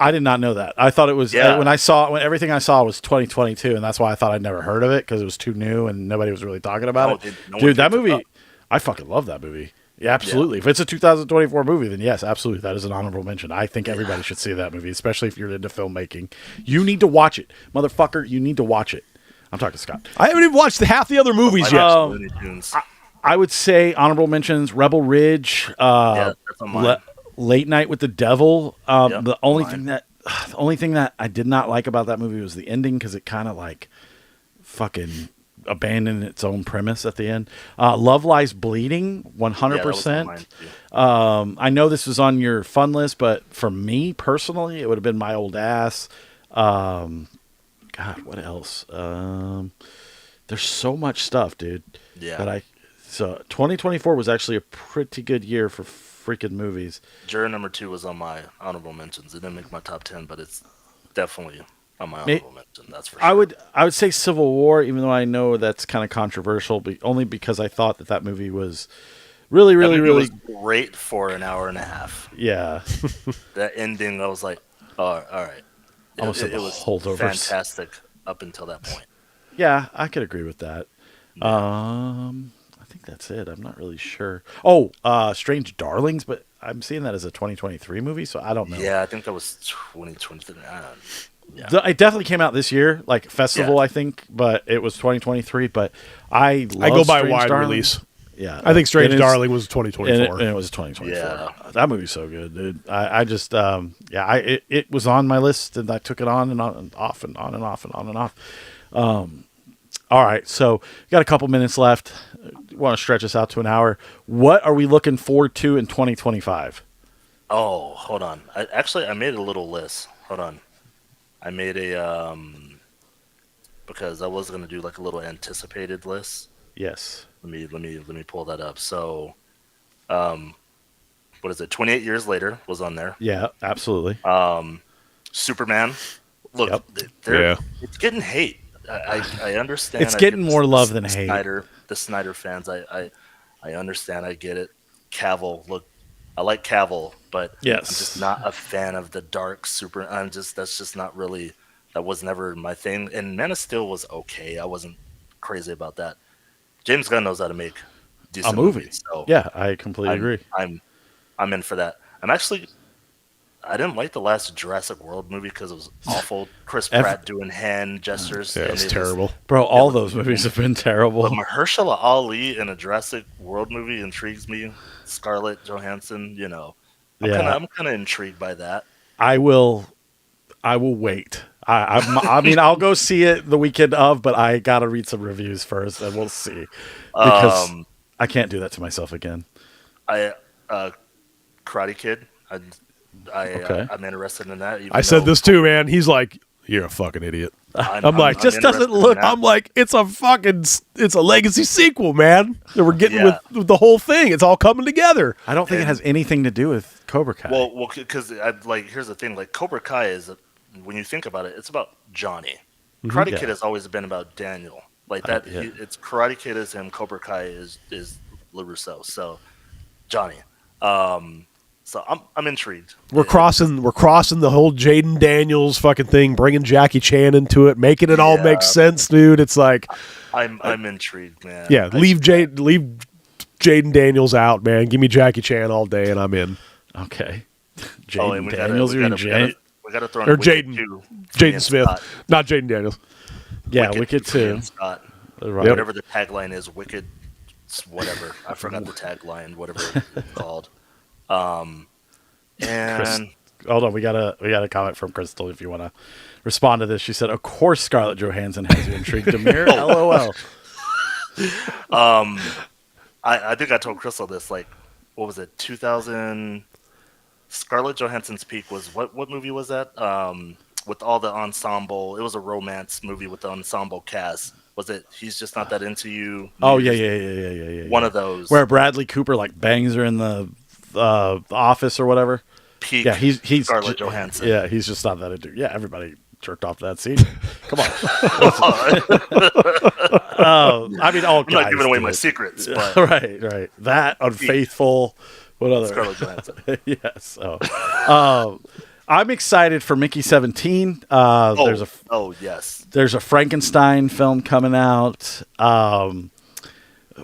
I did not know that. I thought it was when everything I saw was 2022, and that's why I thought I'd never heard of it, because it was too new and nobody was really talking about it. Dude, that movie, I fucking love that movie. Yeah, absolutely. Yeah. If it's a 2024 movie, then yes, absolutely, that is an honorable mention. I think everybody should see that movie, especially if you're into filmmaking. You need to watch it, motherfucker. You need to watch it. I'm talking to Scott. I haven't even watched half the other movies yet. I would say honorable mentions: Rebel Ridge, Late Night with the Devil. The only thing that I did not like about that movie was the ending, because it kind of like fucking abandoned its own premise at the end. Love Lies Bleeding, 100%. I know this was on your fun list, but for me personally, it would have been My Old Ass. God, what else? There's so much stuff, dude. Yeah. So 2024 was actually a pretty good year for freaking movies. Juror number 2 was on my honorable mentions. It didn't make my top 10, but it's definitely on my honorable mention. That's for sure. I would say Civil War, even though I know that's kind of controversial, but only because I thought that movie was really was great for an hour and a half. Yeah. That ending, I was like, oh, all right. It was holdovers. Fantastic up until that point. Yeah, I could agree with that. I think that's it. I'm not really sure. Oh, Strange Darlings, but I'm seeing that as a 2023 movie, so I don't know. Yeah, I think that was 2023. It definitely came out this year, like festival, Yeah. I think, but it was 2023. But I go by Strange wide Darling. release. Yeah, I think Strange it is- Darling was and 2024. it was 2024. Yeah. That movie's so good, dude. I just it was on my list, and I took it on and on and off and on and off and on and off. All right, so we got a couple minutes left. Want to stretch us out to an hour? What are we looking forward to in 2025? Oh, hold on. I made a little list. Hold on. I made a because I was gonna do like a little anticipated list. Yes. Let me pull that up. So, what is it? 28 Years Later was on there. Yeah, absolutely. Superman. Look, Yep. it's getting hate. I understand. It's I getting get more the- love the than hate. The Snyder fans. I understand. I get it. Cavill. Look, I like Cavill, but Yes. I'm just not a fan of the dark super. That's just not really. That was never my thing. And Man of Steel was okay. I wasn't crazy about that. James Gunn knows how to make decent A movie. movies, so Yeah, I completely agree. I'm in for that. I didn't like the last Jurassic World movie because it was awful. Chris Pratt doing hand gestures. Yeah, and it's it terrible. Bro, all those movies have been terrible. But Mahershala Ali in a Jurassic World movie intrigues me. Scarlett Johansson, I'm kind of intrigued by that. I will wait. I mean, I'll go see it the weekend of, but I gotta read some reviews first, and we'll see because I can't do that to myself again. Karate Kid. Okay. I'm interested in that. I said this too, man. He's like, "You're a fucking idiot." I'm like, just doesn't interested in look. that. I'm like, it's a legacy sequel, man. That we're getting Yeah. with the whole thing. It's all coming together. I don't think it has anything to do with Cobra Kai. Well, because here's the thing. Like Cobra Kai is, when you think about it, it's about Johnny. Karate Yeah. Kid has always been about Daniel. Like that. Yeah. It's Karate Kid is him. Cobra Kai is LaRusso. So Johnny. So I'm intrigued. We're crossing the whole Jaden Daniels fucking thing, bringing Jackie Chan into it, making it all Yeah. make sense, dude. It's like, I'm intrigued, man. yeah, leave Jaden Daniels out, man. Give me Jackie Chan all day, and I'm in. Okay. Oh, and Jaden Daniels, you mean Jay? we gotta throw in Or Wicked Jaden. too. Jaden Smith, not Jaden Daniels. Yeah, Wicked for Ian too. Scott. Right. Whatever the tagline is, Wicked, whatever. I forgot the tagline, whatever it's called. And Hold on, we got a comment from Crystal. If you want to respond to this, she said, "Of course, Scarlett Johansson has you intrigued, Ameer." LOL. I think I told Crystal this. Like, what was it? 2000. Scarlett Johansson's peak was what movie was that? With all the ensemble. It was a romance movie with the ensemble cast. Was it He's Just Not That Into You? Oh yeah. One of those. Where Bradley Cooper like bangs her in the office or whatever. Peak. Yeah, he's Scarlett Johansson. Yeah, he's just not that into. Yeah, everybody jerked off to that scene. Come on. I mean, all I'm guys not giving away do my it. secrets, but right. That Unfaithful. What other? Scarlett Johansson. Yes. So, I'm excited for Mickey 17. There's a Frankenstein film coming out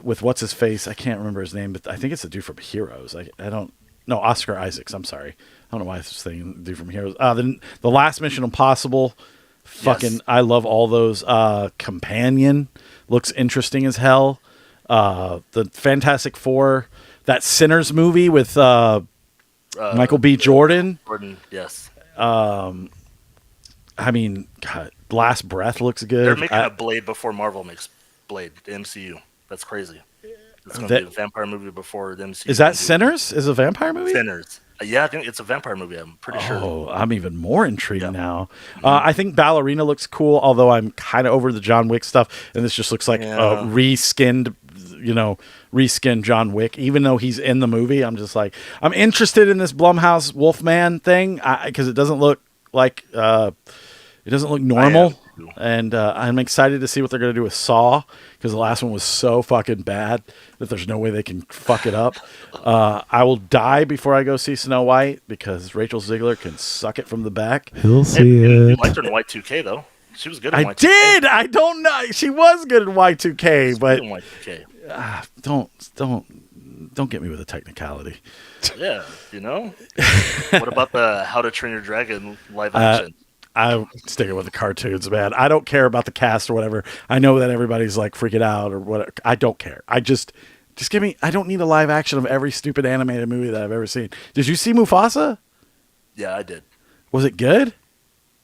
with what's his face. I can't remember his name, but I think it's a dude from Heroes. I don't know. Oscar Isaacs. I'm sorry. I don't know why I was saying dude from Heroes. The last Mission Impossible. Fucking, Yes. I love all those. Companion looks interesting as hell. The Fantastic Four. That Sinners movie with Michael B. Jordan. Yes. I mean, God, Last Breath looks good. They're making a Blade before Marvel makes Blade, the MCU. That's crazy. It's going to be a vampire movie before the MCU. Is that Sinners? Is it a vampire movie? Sinners. Yeah, I think it's a vampire movie. I'm pretty sure. Oh, I'm even more intrigued Yeah. now. I think Ballerina looks cool, although I'm kind of over the John Wick stuff, and this just looks like Yeah. reskinned John Wick. Even though he's in the movie, I'm just like, I'm interested in this Blumhouse Wolfman thing because it doesn't look like it doesn't look normal, and I'm excited to see what they're gonna do with Saw because the last one was so fucking bad that there's no way they can fuck it up. I will die before I go see Snow White because Rachel Ziegler can suck it from the back. He'll Hey, you liked her in Y2K though. She was good in I Y2K. did. I don't know. She was good in Y2K, but In Y2K. don't get me with a technicality. Yeah, What about the How to Train Your Dragon live action? I'm sticking with the cartoons, man. I don't care about the cast or whatever. I know that everybody's like freaking out or whatever. I don't care. I just give me. I don't need a live action of every stupid animated movie that I've ever seen. Did you see Mufasa? Yeah, I did. Was it good?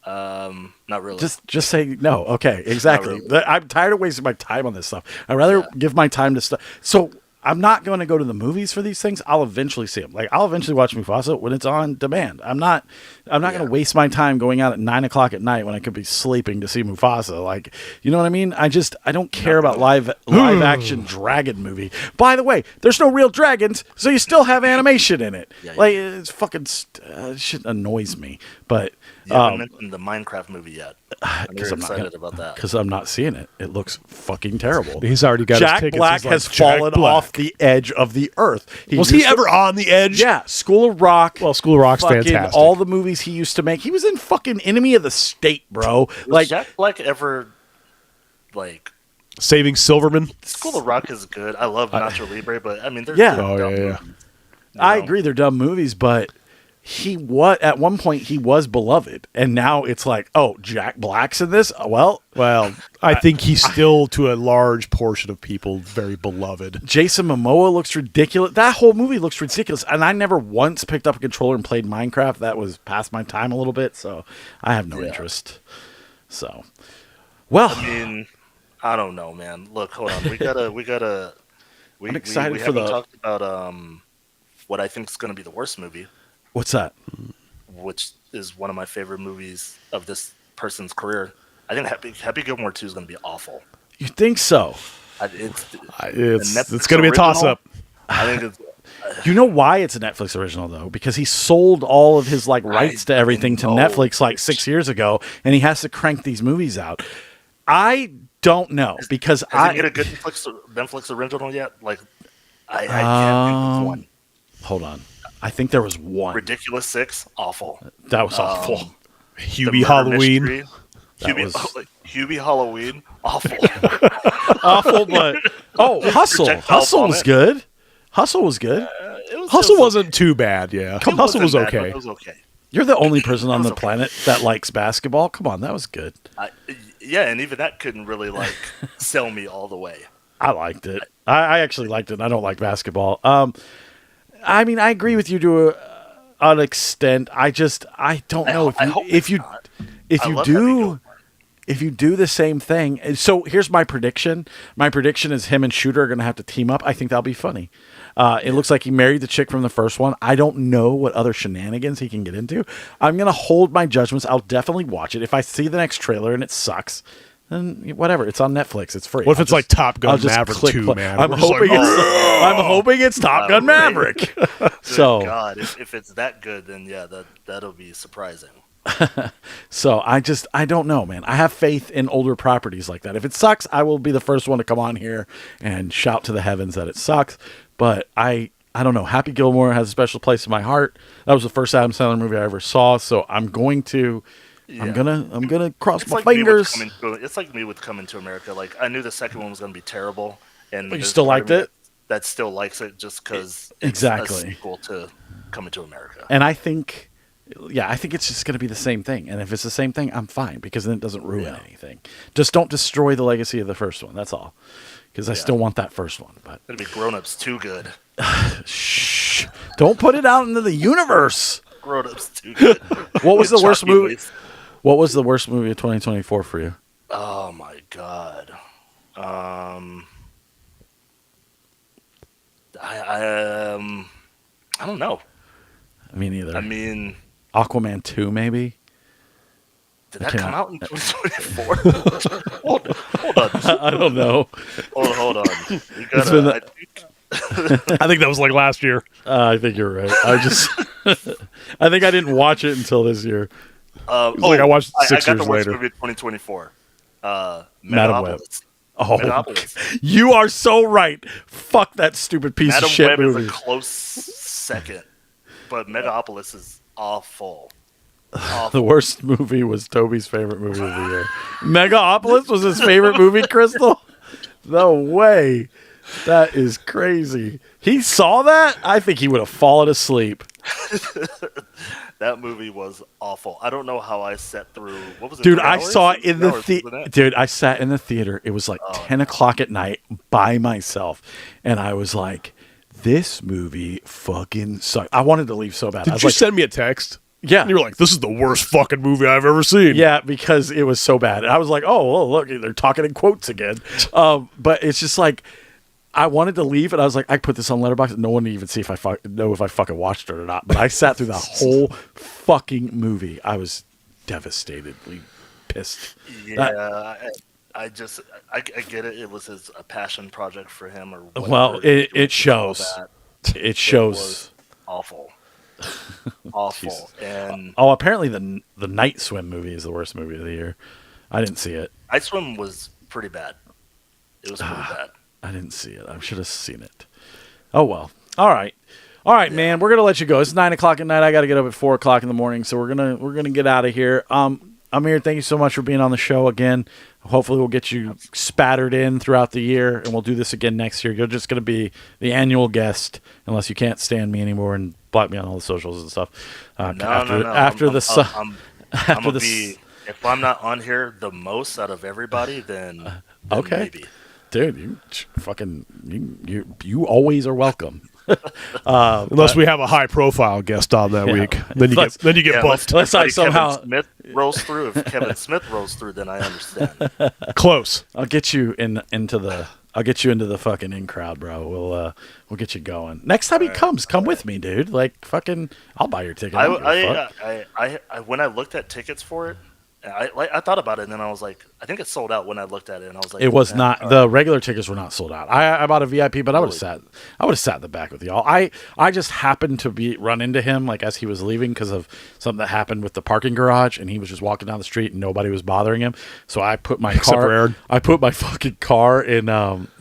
Not really. Just say no. Okay, exactly. really. I'm tired of wasting my time on this stuff. I'd rather give my time to stuff. So I'm not going to go to the movies for these things. I'll eventually see them. Like I'll eventually watch Mufasa when it's on demand. I'm not going to waste my time going out at 9:00 at night when I could be sleeping to see Mufasa. Like, you know what I mean? I don't care about live action dragon movie. By the way, there's no real dragons, so you still have animation in it. Like it's fucking shit annoys me. But you haven't mentioned the Minecraft movie yet. I'm very excited about that. Because I'm not seeing it. It looks fucking terrible. He's already got Jack his tickets. Black He's like, has Jack fallen Black. off the edge of the earth. Was he ever on the edge? Yeah, School of Rock. Well, School of Rock's fucking fantastic. All the movies he used to make. He was in fucking Enemy of the State, bro. Was Jack Black ever like Saving Silverman. School of Rock is good. I love Nacho Libre, but I mean, there's Yeah. Oh, dumb yeah. movies, I know? agree, they're dumb movies, but at one point he was beloved, and now it's like, oh, Jack Black's in this. Well, I think he's still, to a large portion of people, very beloved. Jason Momoa looks ridiculous. That whole movie looks ridiculous, and I never once picked up a controller and played Minecraft. That was past my time a little bit, so I have no interest. So, well, I mean, I don't know, man. Look, hold on. We gotta. I'm excited we for haven't the- talked about what I think is going to be the worst movie, what's that? which is one of my favorite movies of this person's career. I think Happy Gilmore 2 is going to be awful. You think so? It's It's going to be a toss-up. I think it's. You know why it's a Netflix original though? Because he sold all of his like rights to everything to know. Netflix like 6 years ago, and he has to crank these movies out. I don't know because Has he made a good Netflix original yet? Like, I can't think of one. Hold on. I think there was one. Ridiculous 6, awful. That was awful. Hubie Halloween. Hubie Halloween, awful. Awful, but Hustle. Projectile Hustle was vomit. good. Hustle was good. Hustle wasn't too bad, yeah. Hustle was okay. It was okay. You're the only person on the okay. planet that likes basketball. Come on, that was good. Yeah, and even that couldn't really like sell me all the way. I liked it. I actually liked it. And I don't like basketball. I mean, I agree with you to an extent. I don't know I hope if you not. if I you love Happy do Gilmore. if you do the same thing. So here's my prediction. My prediction is him and Shooter are going to have to team up. I think that'll be funny. It looks like he married the chick from the first one. I don't know what other shenanigans he can get into. I'm going to hold my judgments. I'll definitely watch it. If I see the next trailer and it sucks, then whatever. It's on Netflix. It's free. What if it's like Top Gun I'll just Maverick click 2, play. man? I'm We're just hoping like, I'm hoping it's Top Gun Right. Maverick. Good So God, if it's that good, then yeah, that'll be surprising. So I don't know, man. I have faith in older properties like that. If it sucks, I will be the first one to come on here and shout to the heavens that it sucks. But I don't know. Happy Gilmore has a special place in my heart. That was the first Adam Sandler movie I ever saw. So I'm going to, I'm gonna cross my fingers. It's like me with Coming to America. Like I knew the second one was going to be terrible, and But you there's still part of liked me it? That still likes it just because Exactly. it's a sequel to Coming to America. And I think it's just going to be the same thing. And if it's the same thing, I'm fine because then it doesn't ruin anything. Just don't destroy the legacy of the first one. That's all. Because I still want that first one. But It'll be Grown Ups too good. shh, don't put it out into the universe. Grown Ups too good. What was the With worst Chucky movie? Waste. What was the worst movie of 2024 for you? Oh my God. I don't know. Me neither. I mean, Aquaman 2, maybe? did that Okay. come out in 2024? hold on. I don't know. Hold on. We It's been gotta, I think that was like last year. I think you're right. I think I didn't watch it until this year. Like I watched it 6 I got years the worst later. movie of 2024. Madam Web. Megalopolis. Oh, Megalopolis. you are so right. Fuck that stupid piece Madam of shit Web movie. is a close second, but Megalopolis is awful. The worst movie was Toby's favorite movie of the year. Megapolis was his favorite movie, Crystal? No way. That is crazy. He saw that? I think he would have fallen asleep. That movie was awful. I don't know how I sat through. What was it? Dude, 3 I hours? saw it in 3 the hours, wasn't theater. it? Dude, I sat in the theater. It was like 10 o'clock at night by myself. And I was like, this movie fucking sucks. I wanted to leave so bad. I Did was you like, send me a text? yeah. And you were like, this is the worst fucking movie I've ever seen. Yeah, because it was so bad. And I was like, oh, well, look, they're talking in quotes again. But it's just like, I wanted to leave, and I was like, I put this on Letterboxd. No one would even see if I fucking watched it or not. But I sat through the whole fucking movie. I was devastatedly pissed. Yeah, I get it. It was a passion project for him, or whatever. Well, it shows. It It shows. was awful, awful, and Oh, apparently the Night Swim movie is the worst movie of the year. I didn't see it. Night Swim was pretty bad. It was pretty bad. I didn't see it. I should have seen it. Oh well. All right, man. We're gonna let you go. It's 9 o'clock at night. I got to get up at 4 o'clock in the morning, so we're gonna get out of here. Ameer, thank you so much for being on the show again. Hopefully, we'll get you spattered in throughout the year, and we'll do this again next year. You're just gonna be the annual guest, unless you can't stand me anymore and block me on all the socials and stuff. After If I'm not on here the most out of everybody, then okay. maybe. Dude, you always are welcome. Unless we have a high profile guest on that week, then you get bumped. Unless I If somehow Kevin Smith rolls through. If Kevin Smith rolls through, then I understand. Close. I'll get you into the fucking in crowd, bro. We'll get you going. Next time he comes, come with me, dude. Like fucking, I'll buy your ticket. When I looked at tickets for it, I thought about it, and then I was like, I think it's sold out when I looked at it, and I was like, it was not. The regular tickets were not sold out. I bought a VIP, but I would have sat. I would have sat in the back with y'all. I just happened to run into him like as he was leaving because of something that happened with the parking garage, and he was just walking down the street and nobody was bothering him. So I put my car. I put my fucking car in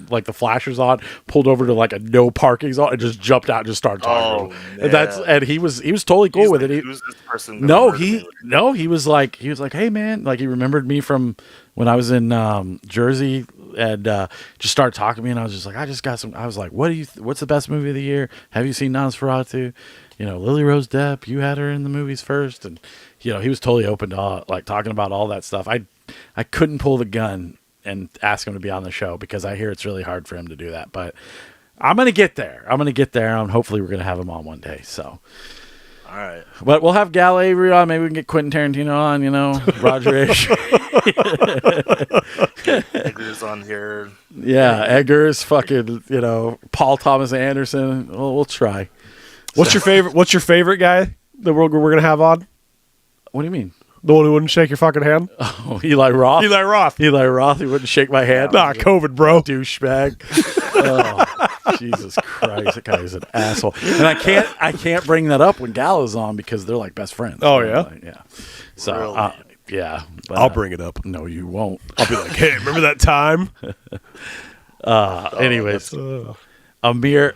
like the flashers on, pulled over to like a no parking zone, and just jumped out and just started talking. And he was totally cool with it. Who's this person? He was like, hey man, like he remembered me from when I was in Jersey, and just started talking to me, and I was just like, I was like, what's the best movie of the year? Have you seen Nosferatu? Lily Rose Depp, you had her in the movies first, and he was totally open to like talking about all that stuff. I couldn't pull the gun and ask him to be on the show because I hear it's really hard for him to do that, but I'm gonna get there, and hopefully we're gonna have him on one day. So. All right. But we'll have Gal Avery on. Maybe we can get Quentin Tarantino on, Roger Ish. Edgar's on here. Yeah, Edgar's fucking, Paul Thomas Anderson. We'll try. What's your favorite guy that we're going to have on? What do you mean? The one who wouldn't shake your fucking hand? Oh, Eli Roth. Eli Roth. He wouldn't shake my hand. Nah, COVID, bro. Douchebag. Oh, Jesus Christ, that guy is an asshole. And I can't bring that up when Gal is on because they're like best friends. Oh yeah, like, yeah. So really? yeah, but, I'll bring it up. No, you won't. I'll be like, hey, remember that time? Anyways, Ameer,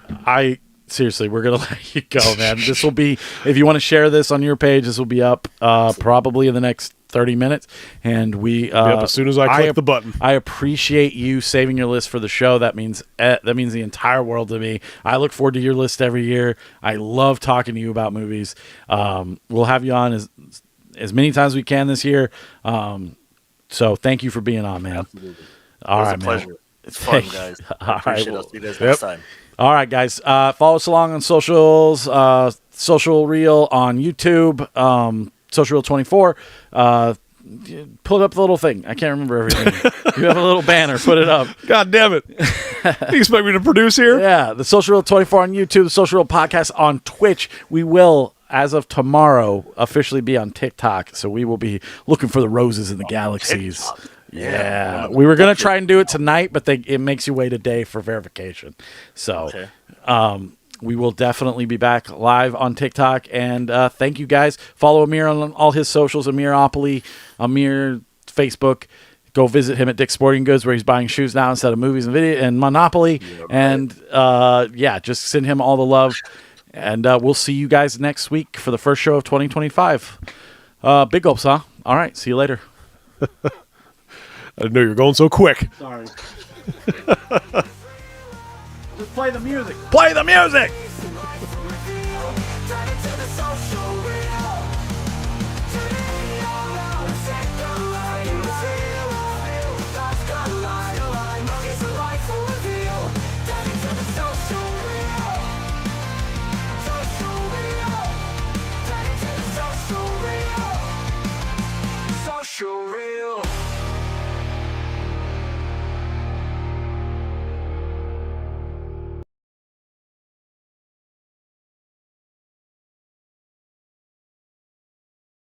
seriously, we're gonna let you go, man. This will be, if you want to share this on your page, this will be up probably in the next 30 minutes, and we as soon as I click the button. I appreciate you saving your list for the show. That means the entire world to me. I look forward to your list every year. I love talking to you about movies. We'll have you on as many times as we can this year. So thank you for being on, man. Absolutely. All right, man. pleasure. It's fun, guys. I appreciate it. I'll see you guys next time. All right, guys. Follow us along on socials. Social Reel on YouTube. Social Reel 24. Pull up the little thing. I can't remember everything. You have a little banner. Put it up. God damn it. You expect me to produce here? Yeah. The Social Reel 24 on YouTube. The Social Reel Podcast on Twitch. We will, as of tomorrow, officially be on TikTok. So we will be looking for the roses in the galaxies. TikTok. Yeah. We were going to try and do it tonight, but it makes you wait a day for verification. So we will definitely be back live on TikTok. And thank you, guys. Follow Ameer on all his socials, Ameeropoly, Ameer Facebook. Go visit him at Dick's Sporting Goods, where he's buying shoes now instead of movies and video and Monopoly. Yeah, right. And just send him all the love. And we'll see you guys next week for the first show of 2025. Big gulps, huh? All right. See you later. I didn't know you were going so quick. Sorry. play the music. Play the music. Try to